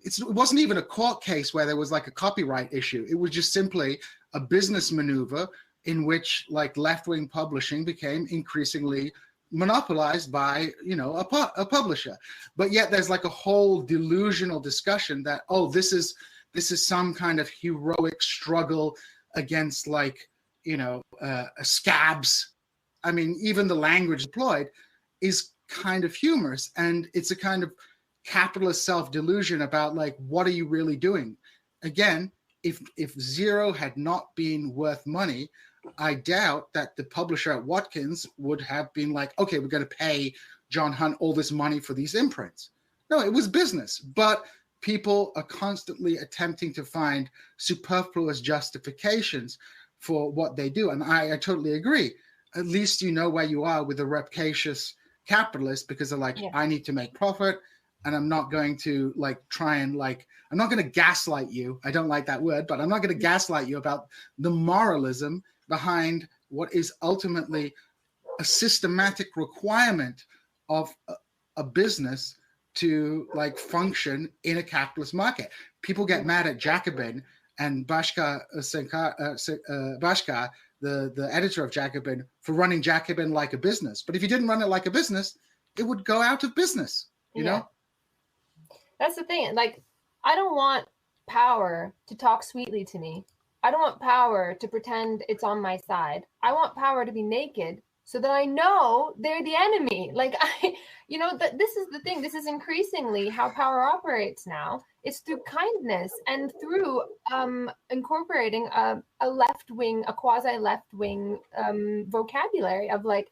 it wasn't even a court case where there was like a copyright issue. It was just simply a business maneuver in which like left-wing publishing became increasingly monopolized by a publisher. But yet there's like a whole delusional discussion that, oh, this is some kind of heroic struggle against like scabs. I mean, even the language deployed is kind of humorous, and it's a kind of capitalist self-delusion about like, what are you really doing? Again, if Zero had not been worth money, I doubt that the publisher at Watkins would have been like, okay, we're going to pay John Hunt all this money for these imprints. No, it was business. But people are constantly attempting to find superfluous justifications for what they do. And I totally agree. At least you know where you are with a rapacious capitalist, because they're like, yeah, I need to make profit, and I'm not going to like try and like, I'm not going to gaslight you. I don't like that word, but I'm not going to gaslight you about the moralism behind what is ultimately a systematic requirement of a business to like function in a capitalist market. People get mad at Jacobin and Bashka, the editor of Jacobin, for running Jacobin like a business. But if you didn't run it like a business, it would go out of business, you know?
That's the thing. Like, I don't want power to talk sweetly to me. I don't want power to pretend it's on my side. I want power to be naked so that I know they're the enemy. Like this is the thing. This is increasingly how power operates now. It's through kindness and through incorporating a quasi left wing vocabulary of like,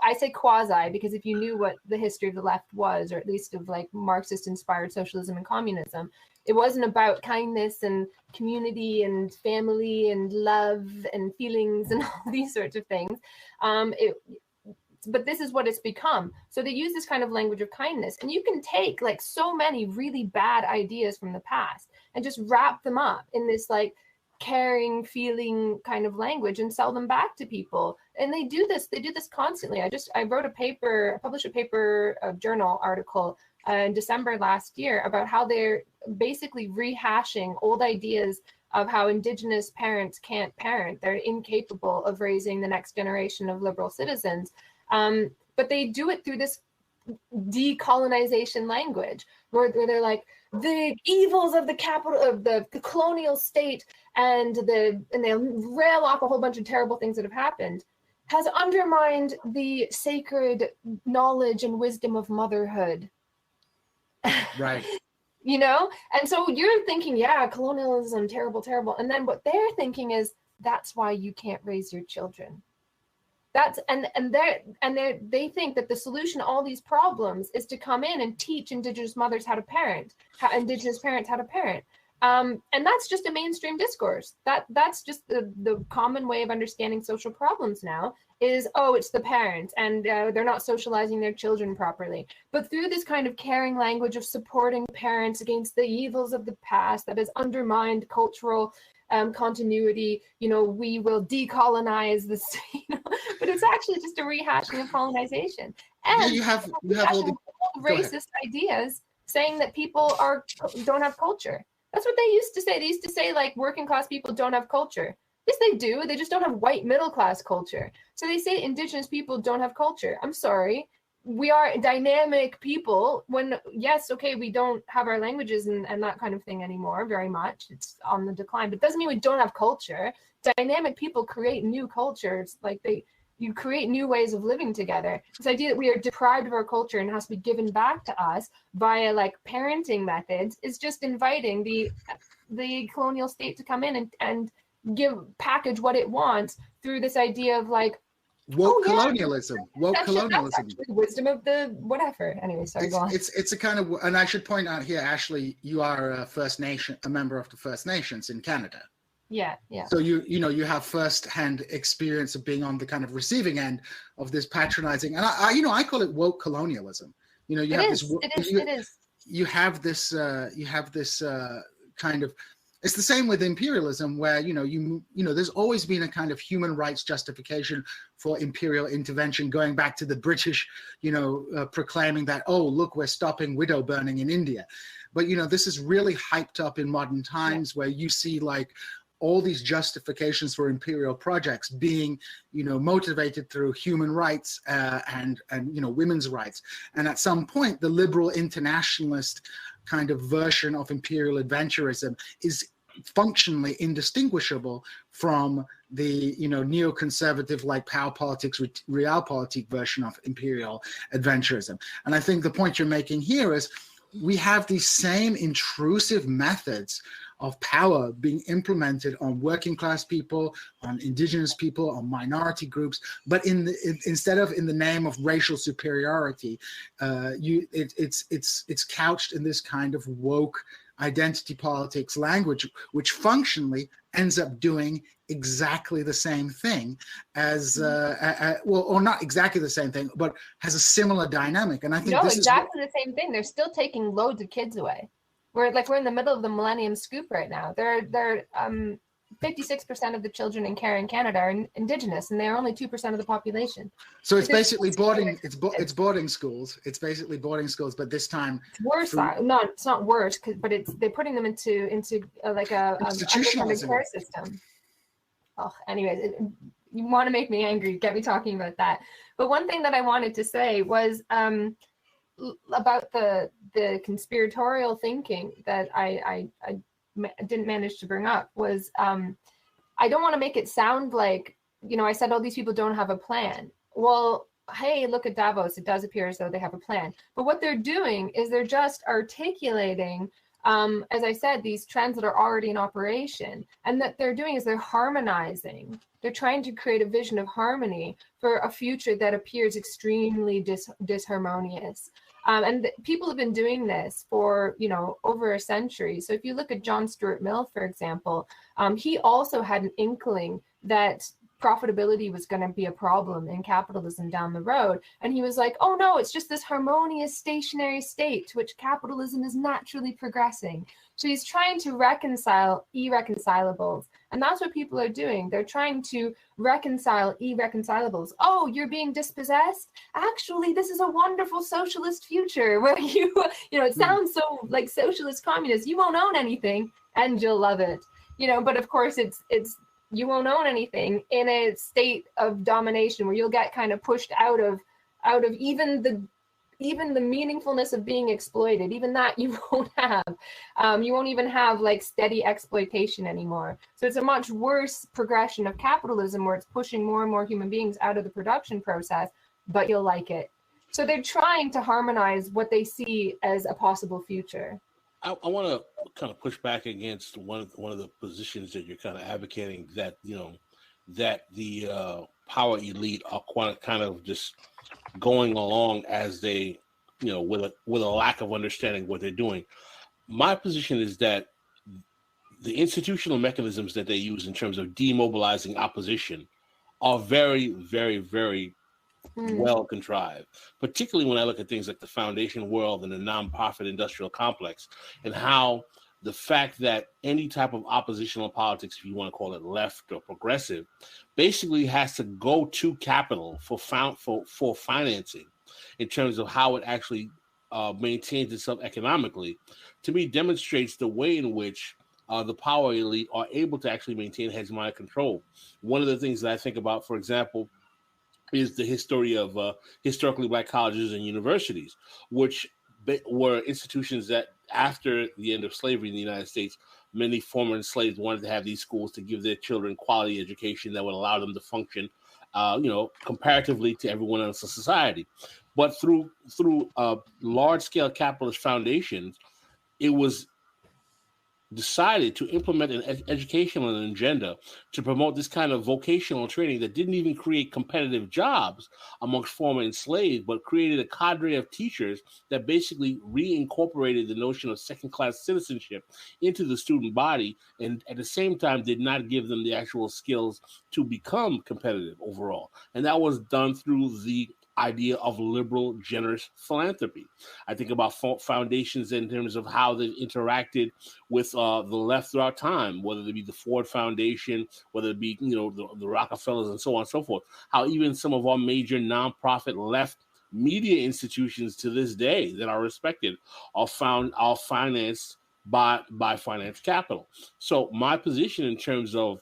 I say quasi because if you knew what the history of the left was, or at least of like Marxist inspired socialism and communism, it wasn't about kindness and community and family and love and feelings and all these sorts of things. But this is what it's become. So they use this kind of language of kindness, and you can take like so many really bad ideas from the past and just wrap them up in this like caring, feeling kind of language and sell them back to people. And they do this constantly. I published a paper, a journal article in December last year about how they're basically rehashing old ideas of how Indigenous parents can't parent. They're incapable of raising the next generation of liberal citizens. But they do it through this decolonization language where they're like, the evils of the capital of the colonial state and they rail off a whole bunch of terrible things that have happened has undermined the sacred knowledge and wisdom of motherhood.
Right.
And so you're thinking, yeah, colonialism, terrible. And then what they're thinking is, that's why you can't raise your children. They think that the solution to all these problems is to come in and teach Indigenous mothers how to parent, Indigenous parents how to parent. And that's just a mainstream discourse. That's just the common way of understanding social problems now is, it's the parents and they're not socializing their children properly. But through this kind of caring language of supporting parents against the evils of the past that has undermined cultural continuity, we will decolonize this, but it's actually just a rehashing of colonization. And
you have all the
racist ideas saying that people don't have culture. That's what they used to say. They used to say like working class people don't have culture. Yes, they do. They just don't have white middle class culture. So they say Indigenous people don't have culture. I'm sorry. We are dynamic people we don't have our languages and that kind of thing anymore very much. It's on the decline, but it doesn't mean we don't have culture. Dynamic people create new cultures. Like you create new ways of living together. This idea that we are deprived of our culture and it has to be given back to us via like parenting methods is just inviting the colonial state to come in and package what it wants through this idea of like,
woke colonialism.
That's wisdom of the whatever. Anyway, sorry, go on.
It's a kind of, and I should point out here, Ashley, you are a member of the First Nations in Canada.
Yeah.
So you have first-hand experience of being on the kind of receiving end of this patronizing, and I call it woke colonialism. You have this kind of. It's the same with imperialism, where there's always been a kind of human rights justification for imperial intervention, going back to the British, proclaiming that, oh, look, we're stopping widow burning in India. But this is really hyped up in modern times, where you see like all these justifications for imperial projects being, motivated through human rights and women's rights. And at some point, the liberal internationalist kind of version of imperial adventurism is functionally indistinguishable from the neoconservative like power politics, realpolitik version of imperial adventurism. And I think the point you're making here is we have these same intrusive methods of power being implemented on working class people, on Indigenous people, on minority groups, but instead of in the name of racial superiority, it's couched in this kind of woke identity politics language, which functionally ends up doing exactly the same thing as, or not exactly the same thing, but has a similar dynamic. And I think this
exactly the same thing. They're still taking loads of kids away. We're in the middle of the Millennium Scoop right now. They're 56% of the children in care in Canada are Indigenous, and they are only 2% of the population.
So it's basically boarding. It's boarding schools. It's basically boarding schools, but this time
it's worse. No, it's not worse, but they're putting them into like a underfunded care system. Oh, anyways, you want to make me angry? Get me talking about that. But one thing that I wanted to say was about the conspiratorial thinking that I didn't manage to bring up was I don't want to make it sound like, I said, oh, these people don't have a plan. Well, hey, look at Davos. It does appear as though they have a plan. But what they're doing is they're just articulating, as I said, these trends that are already in operation. And that they're doing is they're harmonizing. They're trying to create a vision of harmony for a future that appears extremely disharmonious. And people have been doing this for, over a century. So if you look at John Stuart Mill, for example, he also had an inkling that profitability was going to be a problem in capitalism down the road. And he was like, oh no, it's just this harmonious stationary state to which capitalism is naturally progressing. So he's trying to reconcile irreconcilables. And that's what people are doing. They're trying to reconcile irreconcilables. Oh, you're being dispossessed? Actually, this is a wonderful socialist future where it sounds so like socialist communist. You won't own anything and you'll love it. But of course it's you won't own anything in a state of domination where you'll get kind of pushed out of even the meaningfulness of being exploited. Even that you won't have. You won't even have like steady exploitation anymore. So it's a much worse progression of capitalism where it's pushing more and more human beings out of the production process, but you'll like it. So they're trying to harmonize what they see as a possible future.
I want to kind of push back against one of the positions that you're kind of advocating, that that the power elite are kind of just going along as they, with a lack of understanding what they're doing. My position is that the institutional mechanisms that they use in terms of demobilizing opposition are very, very, very well contrived, particularly when I look at things like the foundation world and the nonprofit industrial complex, and how the fact that any type of oppositional politics, if you want to call it left or progressive, basically has to go to capital for financing in terms of how it actually maintains itself economically, to me demonstrates the way in which the power elite are able to actually maintain hegemonic control. One of the things that I think about, for example, is the history of historically Black colleges and universities, which were institutions that after the end of slavery in the United States, many former enslaved wanted to have these schools to give their children quality education that would allow them to function, comparatively to everyone else in society. But through large-scale capitalist foundations, it was decided to implement an educational agenda to promote this kind of vocational training that didn't even create competitive jobs amongst former enslaved, but created a cadre of teachers that basically reincorporated the notion of second-class citizenship into the student body, and at the same time did not give them the actual skills to become competitive overall. And that was done through the idea of liberal, generous philanthropy. I think about foundations in terms of how they've interacted with the left throughout time, whether it be the Ford Foundation, whether it be the Rockefellers and so on and so forth. How even some of our major nonprofit left media institutions to this day that are respected are financed by finance capital. So my position in terms of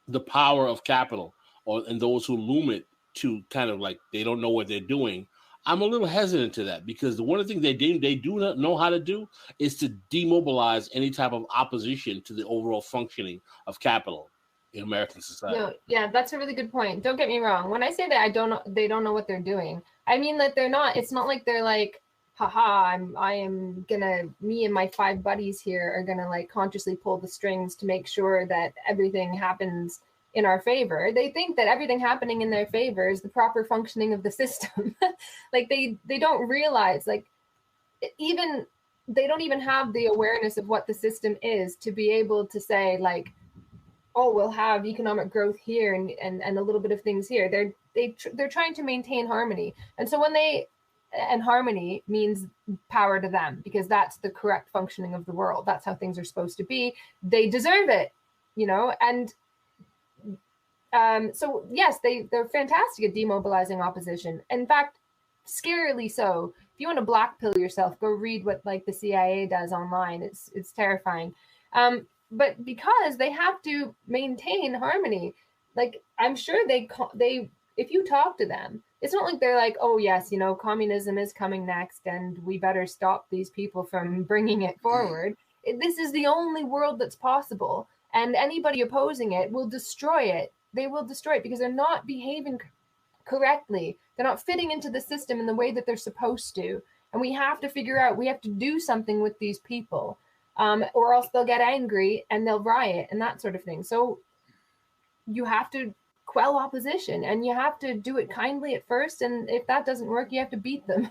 the power of capital, and those who loom it to kind of like they don't know what they're doing, I'm a little hesitant to that, because the one of the things they do not know how to do is to demobilize any type of opposition to the overall functioning of capital in American society.
No, yeah, that's a really good point. Don't get me wrong. When I say that they don't know what they're doing, I mean that they're not. It's not like they're like, haha, me and my 5 buddies here are gonna like consciously pull the strings to make sure that everything happens in our favor. They think that everything happening in their favor is the proper functioning of the system. Like they don't realize, like, even they don't even have the awareness of what the system is to be able to say like, oh, we'll have economic growth here and a little bit of things here. They're trying to maintain harmony. And so and harmony means power to them, because that's the correct functioning of the world. That's how things are supposed to be. They deserve it, and so yes, they're fantastic at demobilizing opposition. In fact, scarily so. If you want to black pill yourself, go read what like the CIA does online. It's terrifying. But because they have to maintain harmony, like I'm sure they if you talk to them, it's not like they're like, oh yes, communism is coming next and we better stop these people from bringing it forward. This is the only world that's possible. And anybody opposing it will destroy it. They will destroy it because they're not behaving correctly. They're not fitting into the system in the way that they're supposed to. And we have to figure out, we have to do something with these people, or else they'll get angry and they'll riot and that sort of thing. So you have to quell opposition, and you have to do it kindly at first. And if that doesn't work, you have to beat them.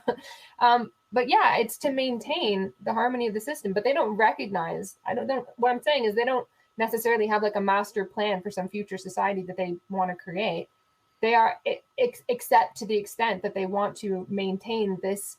But yeah, it's to maintain the harmony of the system. But they don't recognize, what I'm saying is they don't necessarily have like a master plan for some future society that they want to create. They are, except to the extent that they want to maintain this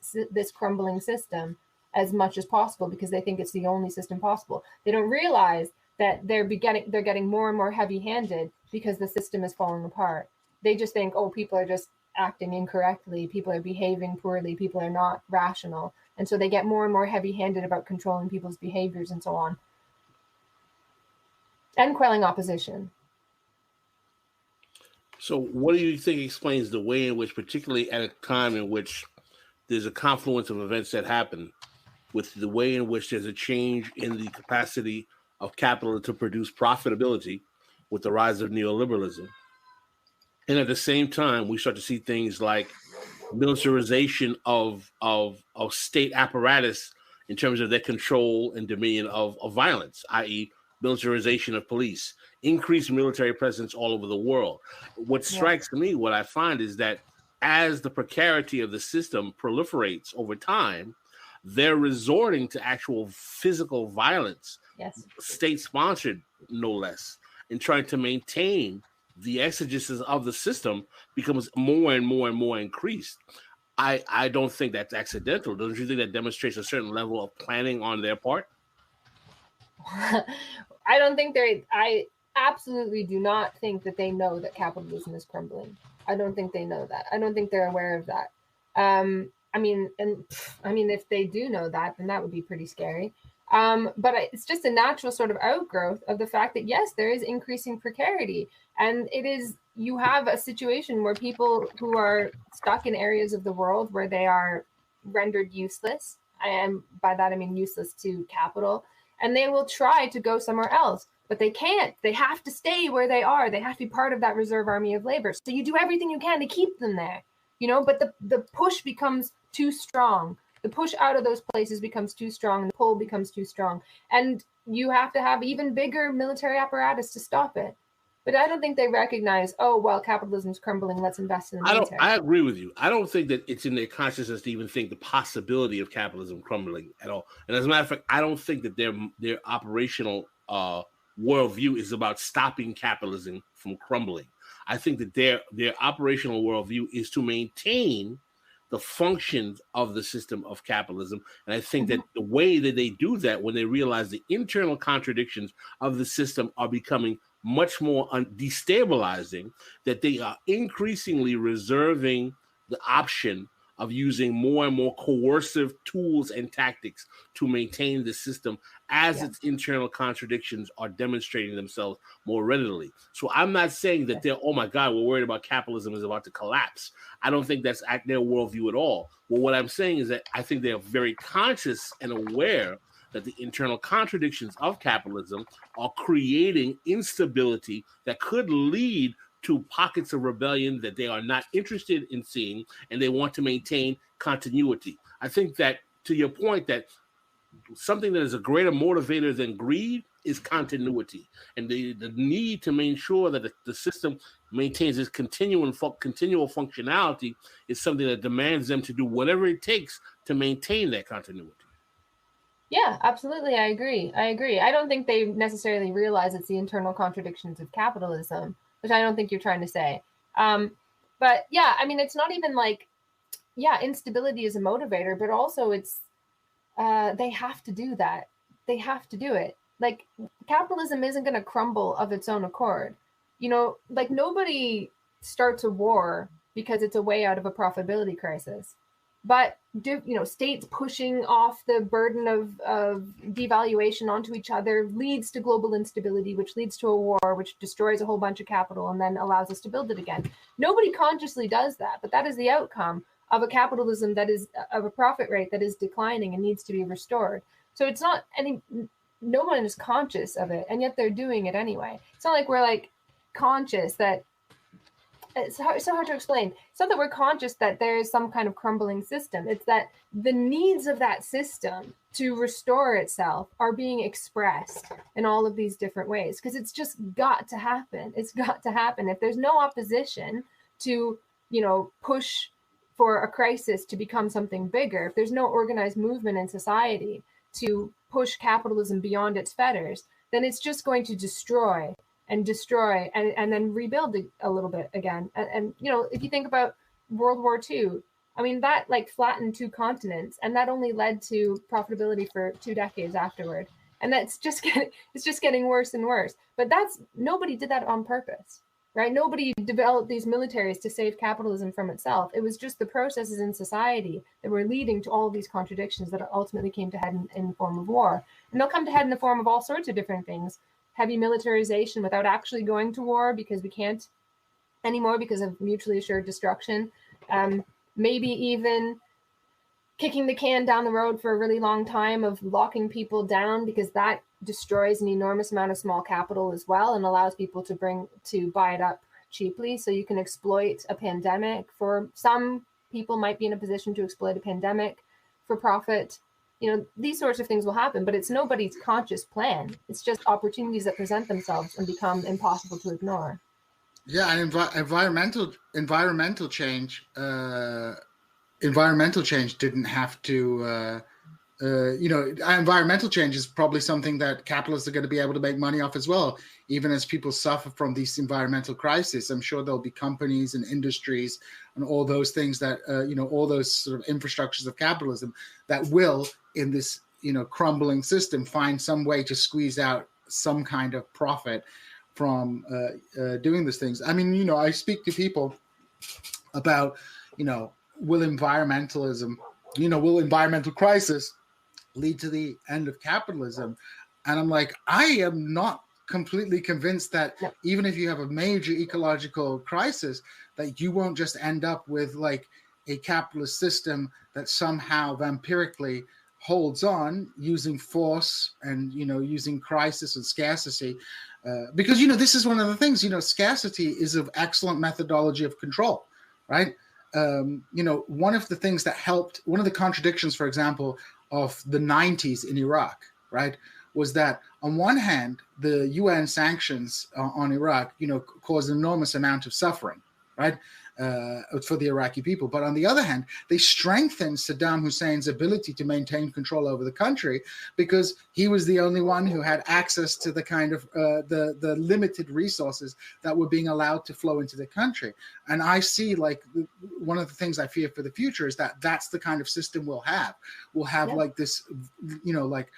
crumbling system as much as possible, because they think it's the only system possible. They don't realize that they're getting more and more heavy-handed because the system is falling apart. They just think, oh, people are just acting incorrectly, people are behaving poorly, people are not rational, and so they get more and more heavy-handed about controlling people's behaviors and so on, and quelling opposition.
So what do you think explains the way in which, particularly at a time in which there's a confluence of events that happen, with the way in which there's a change in the capacity of capital to produce profitability with the rise of neoliberalism, and at the same time we start to see things like militarization of state apparatus in terms of their control and dominion of violence, i.e. militarization of police, increased military presence all over the world. What strikes me, what I find is that as the precarity of the system proliferates over time, they're resorting to actual physical violence, state-sponsored no less, in trying to maintain the exegesis of the system becomes more and more and more increased. I don't think that's accidental. Don't you think that demonstrates a certain level of planning on their part?
I absolutely do not think that they know that capitalism is crumbling. I don't think they know that. I don't think they're aware of that. I mean, if they do know that, then that would be pretty scary. But it's just a natural sort of outgrowth of the fact that, yes, there is increasing precarity. And you have a situation where people who are stuck in areas of the world where they are rendered useless, and by that I mean useless to capital, and they will try to go somewhere else, but they can't. They have to stay where they are. They have to be part of that reserve army of labor. So you do everything you can to keep them there, but the push becomes too strong. The push out of those places becomes too strong. The pull becomes too strong. And you have to have even bigger military apparatus to stop it. But I don't think they recognize, oh, well, capitalism's crumbling, let's invest in the military.
I agree with you. I don't think that it's in their consciousness to even think the possibility of capitalism crumbling at all. And as a matter of fact, I don't think that their operational worldview is about stopping capitalism from crumbling. I think that their operational worldview is to maintain the functions of the system of capitalism. And I think that the way that they do that, when they realize the internal contradictions of the system are becoming much more destabilizing, that they are increasingly reserving the option of using more and more coercive tools and tactics to maintain the system as its internal contradictions are demonstrating themselves more readily. So I'm not saying that they're, oh my God, we're worried about capitalism is about to collapse. I don't think that's at their worldview at all. Well, what I'm saying is that I think they're very conscious and aware that the internal contradictions of capitalism are creating instability that could lead to pockets of rebellion that they are not interested in seeing, and they want to maintain continuity. I think that, to your point, that something that is a greater motivator than greed is continuity, and the need to make sure that the system maintains its continual functionality is something that demands them to do whatever it takes to maintain that continuity.
Yeah, absolutely. I agree. I don't think they necessarily realize it's the internal contradictions of capitalism, which I don't think you're trying to say. But yeah, I mean, it's not even like, instability is a motivator, but also it's, they have to do that. They have to do it. Like, capitalism isn't going to crumble of its own accord. Like, nobody starts a war because it's a way out of a profitability crisis. But states pushing off the burden of devaluation onto each other leads to global instability, which leads to a war, which destroys a whole bunch of capital and then allows us to build it again. Nobody consciously does that, but that is the outcome of a capitalism that is of a profit rate that is declining and needs to be restored. So it's not no one is conscious of it, and yet they're doing it anyway. It's not like we're like conscious that it's so hard to explain. It's not that we're conscious that there is some kind of crumbling system. It's that the needs of that system to restore itself are being expressed in all of these different ways, because it's just got to happen. It's got to happen. If there's no opposition to, push for a crisis to become something bigger, if there's no organized movement in society to push capitalism beyond its fetters, then it's just going to destroy and then rebuild a little bit again. And if you think about World War II, I mean, that like flattened 2 continents, and that only led to profitability for 2 decades afterward. And it's just getting worse and worse. But nobody did that on purpose, right? Nobody developed these militaries to save capitalism from itself. It was just the processes in society that were leading to all of these contradictions that ultimately came to head in the form of war. And they'll come to head in the form of all sorts of different things. Heavy militarization without actually going to war, because we can't anymore because of mutually assured destruction. Maybe even kicking the can down the road for a really long time of locking people down, because that destroys an enormous amount of small capital as well and allows people to buy it up cheaply. So you can exploit a pandemic. For some people might be in a position to exploit a pandemic for profit. These sorts of things will happen, but it's nobody's conscious plan. It's just opportunities that present themselves and become impossible to ignore.
Yeah, and environmental change didn't have to. Environmental change is probably something that capitalists are going to be able to make money off as well, even as people suffer from these environmental crises. I'm sure there'll be companies and industries and all those things that, all those sort of infrastructures of capitalism that will, in this, crumbling system, find some way to squeeze out some kind of profit from doing these things. I mean, I speak to people about, will environmental crisis lead to the end of capitalism? And I'm like, I am not completely convinced that even if you have a major ecological crisis, that you won't just end up with like a capitalist system that somehow vampirically holds on using force and, using crisis and scarcity. Because, this is one of the things, scarcity is an excellent methodology of control, right? One of the things that helped, one of the contradictions, for example, of the 90s in Iraq, right, was that on one hand, the UN sanctions on Iraq, caused an enormous amount of suffering, right, for the Iraqi people. But on the other hand, they strengthened Saddam Hussein's ability to maintain control over the country, because he was the only one who had access to the kind of the limited resources that were being allowed to flow into the country. And I see, like, one of the things I fear for the future is that that's the kind of system we'll have. We'll have like this, like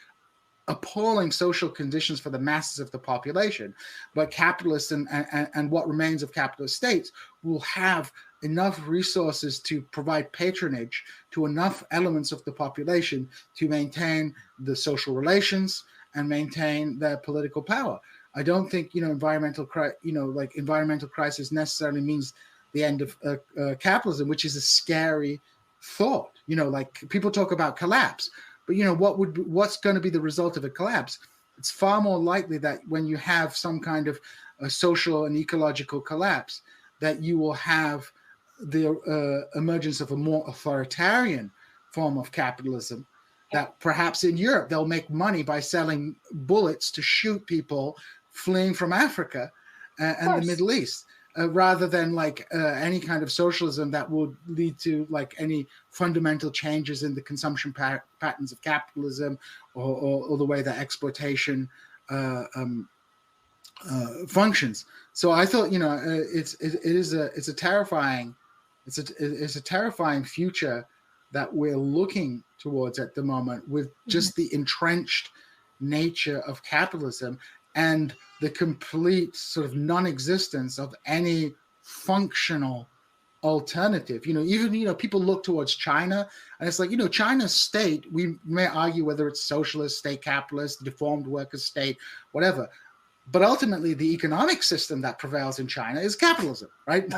appalling social conditions for the masses of the population, but capitalists and what remains of capitalist states will have enough resources to provide patronage to enough elements of the population to maintain the social relations and maintain their political power. I don't think environmental crisis necessarily means the end of capitalism, which is a scary thought. Like people talk about collapse. But what's going to be the result of a collapse? It's far more likely that when you have some kind of a social and ecological collapse, that you will have the emergence of a more authoritarian form of capitalism. That perhaps in Europe they'll make money by selling bullets to shoot people fleeing from Africa and the Middle East. Rather than like any kind of socialism that would lead to like any fundamental changes in the consumption patterns of capitalism or the way that exploitation functions. So I thought, it's a terrifying future that we're looking towards at the moment, with just the entrenched nature of capitalism and the complete sort of non-existence of any functional alternative. Even people look towards China, and it's like, China's state, we may argue whether it's socialist, state capitalist, deformed worker state, whatever. But ultimately, the economic system that prevails in China is capitalism, right?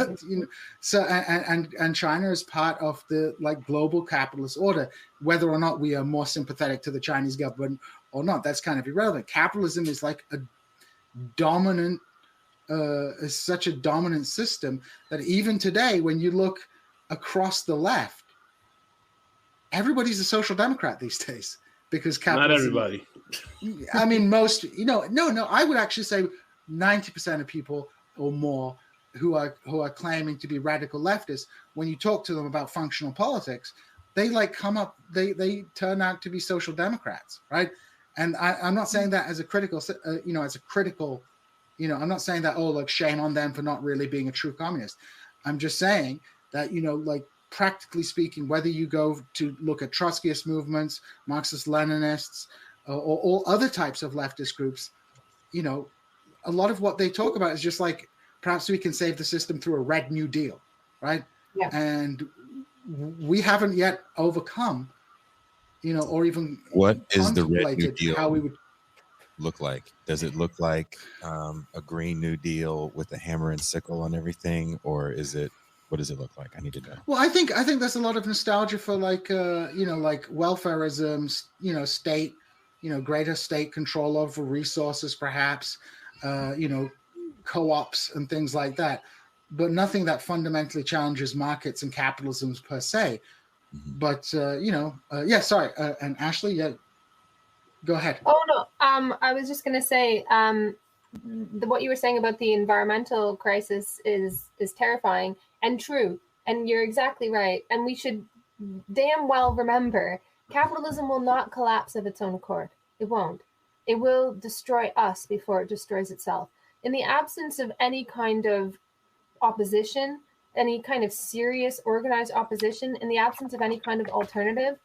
So, and China is part of the like global capitalist order. Whether or not we are more sympathetic to the Chinese government or not, that's kind of irrelevant. Capitalism is like a dominant, is such a dominant system that even today, when you look across the left, everybody's a social democrat these days because capitalism.
Not everybody.
I mean, most, no, I would actually say 90% of people or more who are claiming to be radical leftists, when you talk to them about functional politics, they they turn out to be social democrats, right? And I'm not saying that as a critical, I'm not saying that, oh, like, shame on them for not really being a true communist. I'm just saying that, like, practically speaking, whether you go to look at Trotskyist movements, Marxist-Leninists, or all other types of leftist groups, a lot of what they talk about is just like, perhaps we can save the system through a Red New Deal, right?
Yeah.
And we haven't yet overcome, or even
what is the Red New Deal
how we would
look like? Does it look like a Green New Deal with a hammer and sickle and everything, or is it? What does it look like? I need to know.
Well, I think there's a lot of nostalgia for like welfareism, state, greater state control over resources, perhaps, co-ops and things like that, but nothing that fundamentally challenges markets and capitalism per se. Mm-hmm. But sorry, and Ashley, yeah, go ahead.
Oh no, I was just gonna say, what you were saying about the environmental crisis is terrifying and true, and you're exactly right. And we should damn well remember, capitalism will not collapse of its own accord. It won't. It will destroy us before it destroys itself. In the absence of any kind of opposition, any kind of serious organized opposition, in the absence of any kind of alternative,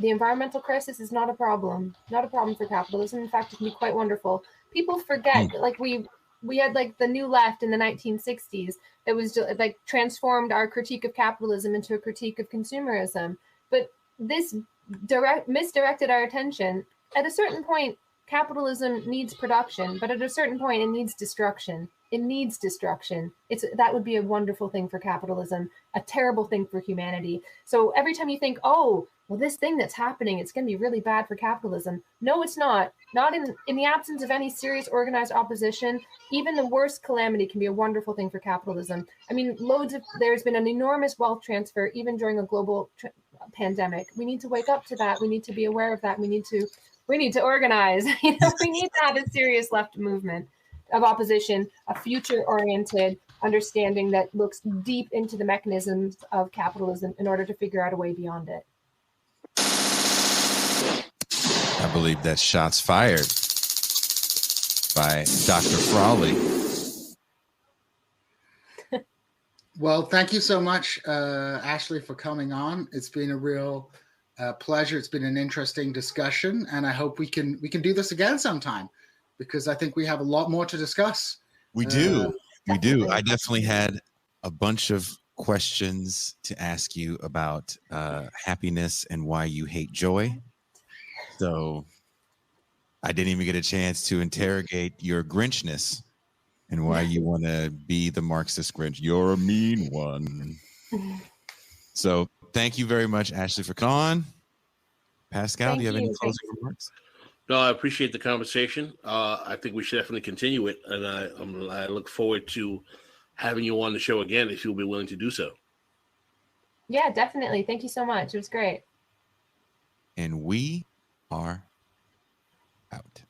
the environmental crisis is not a problem. Not a problem for capitalism. In fact, it can be quite wonderful. People forget that, like, we had like the New Left in the 1960s that was like transformed our critique of capitalism into a critique of consumerism. But this misdirected our attention. At a certain point, capitalism needs production, but at a certain point, it needs destruction. It needs destruction. That would be a wonderful thing for capitalism, a terrible thing for humanity. So every time you think, oh, well, this thing that's happening, it's going to be really bad for capitalism. No, it's not. Not in the absence of any serious organized opposition. Even the worst calamity can be a wonderful thing for capitalism. I mean, there's been an enormous wealth transfer, even during a global pandemic. We need to wake up to that. We need to be aware of that. We need to organize. We need to have a serious left movement of opposition, a future-oriented understanding that looks deep into the mechanisms of capitalism in order to figure out a way beyond it.
I believe that's shots fired by Dr. Frawley.
Well, thank you so much, Ashley, for coming on. It's been a real pleasure. It's been an interesting discussion, and I hope we can do this again sometime, because I think we have a lot more to discuss.
We do. We do. I definitely had a bunch of questions to ask you about happiness and why you hate joy. So I didn't even get a chance to interrogate your Grinchness and why you want to be the Marxist Grinch. You're a mean one. So thank you very much, Ashley, for coming on. Pascal, do you have any closing remarks?
No, I appreciate the conversation. I think we should definitely continue it, and I look forward to having you on the show again if you'll be willing to do so.
Yeah, definitely. Thank you so much. It was great.
And we are out.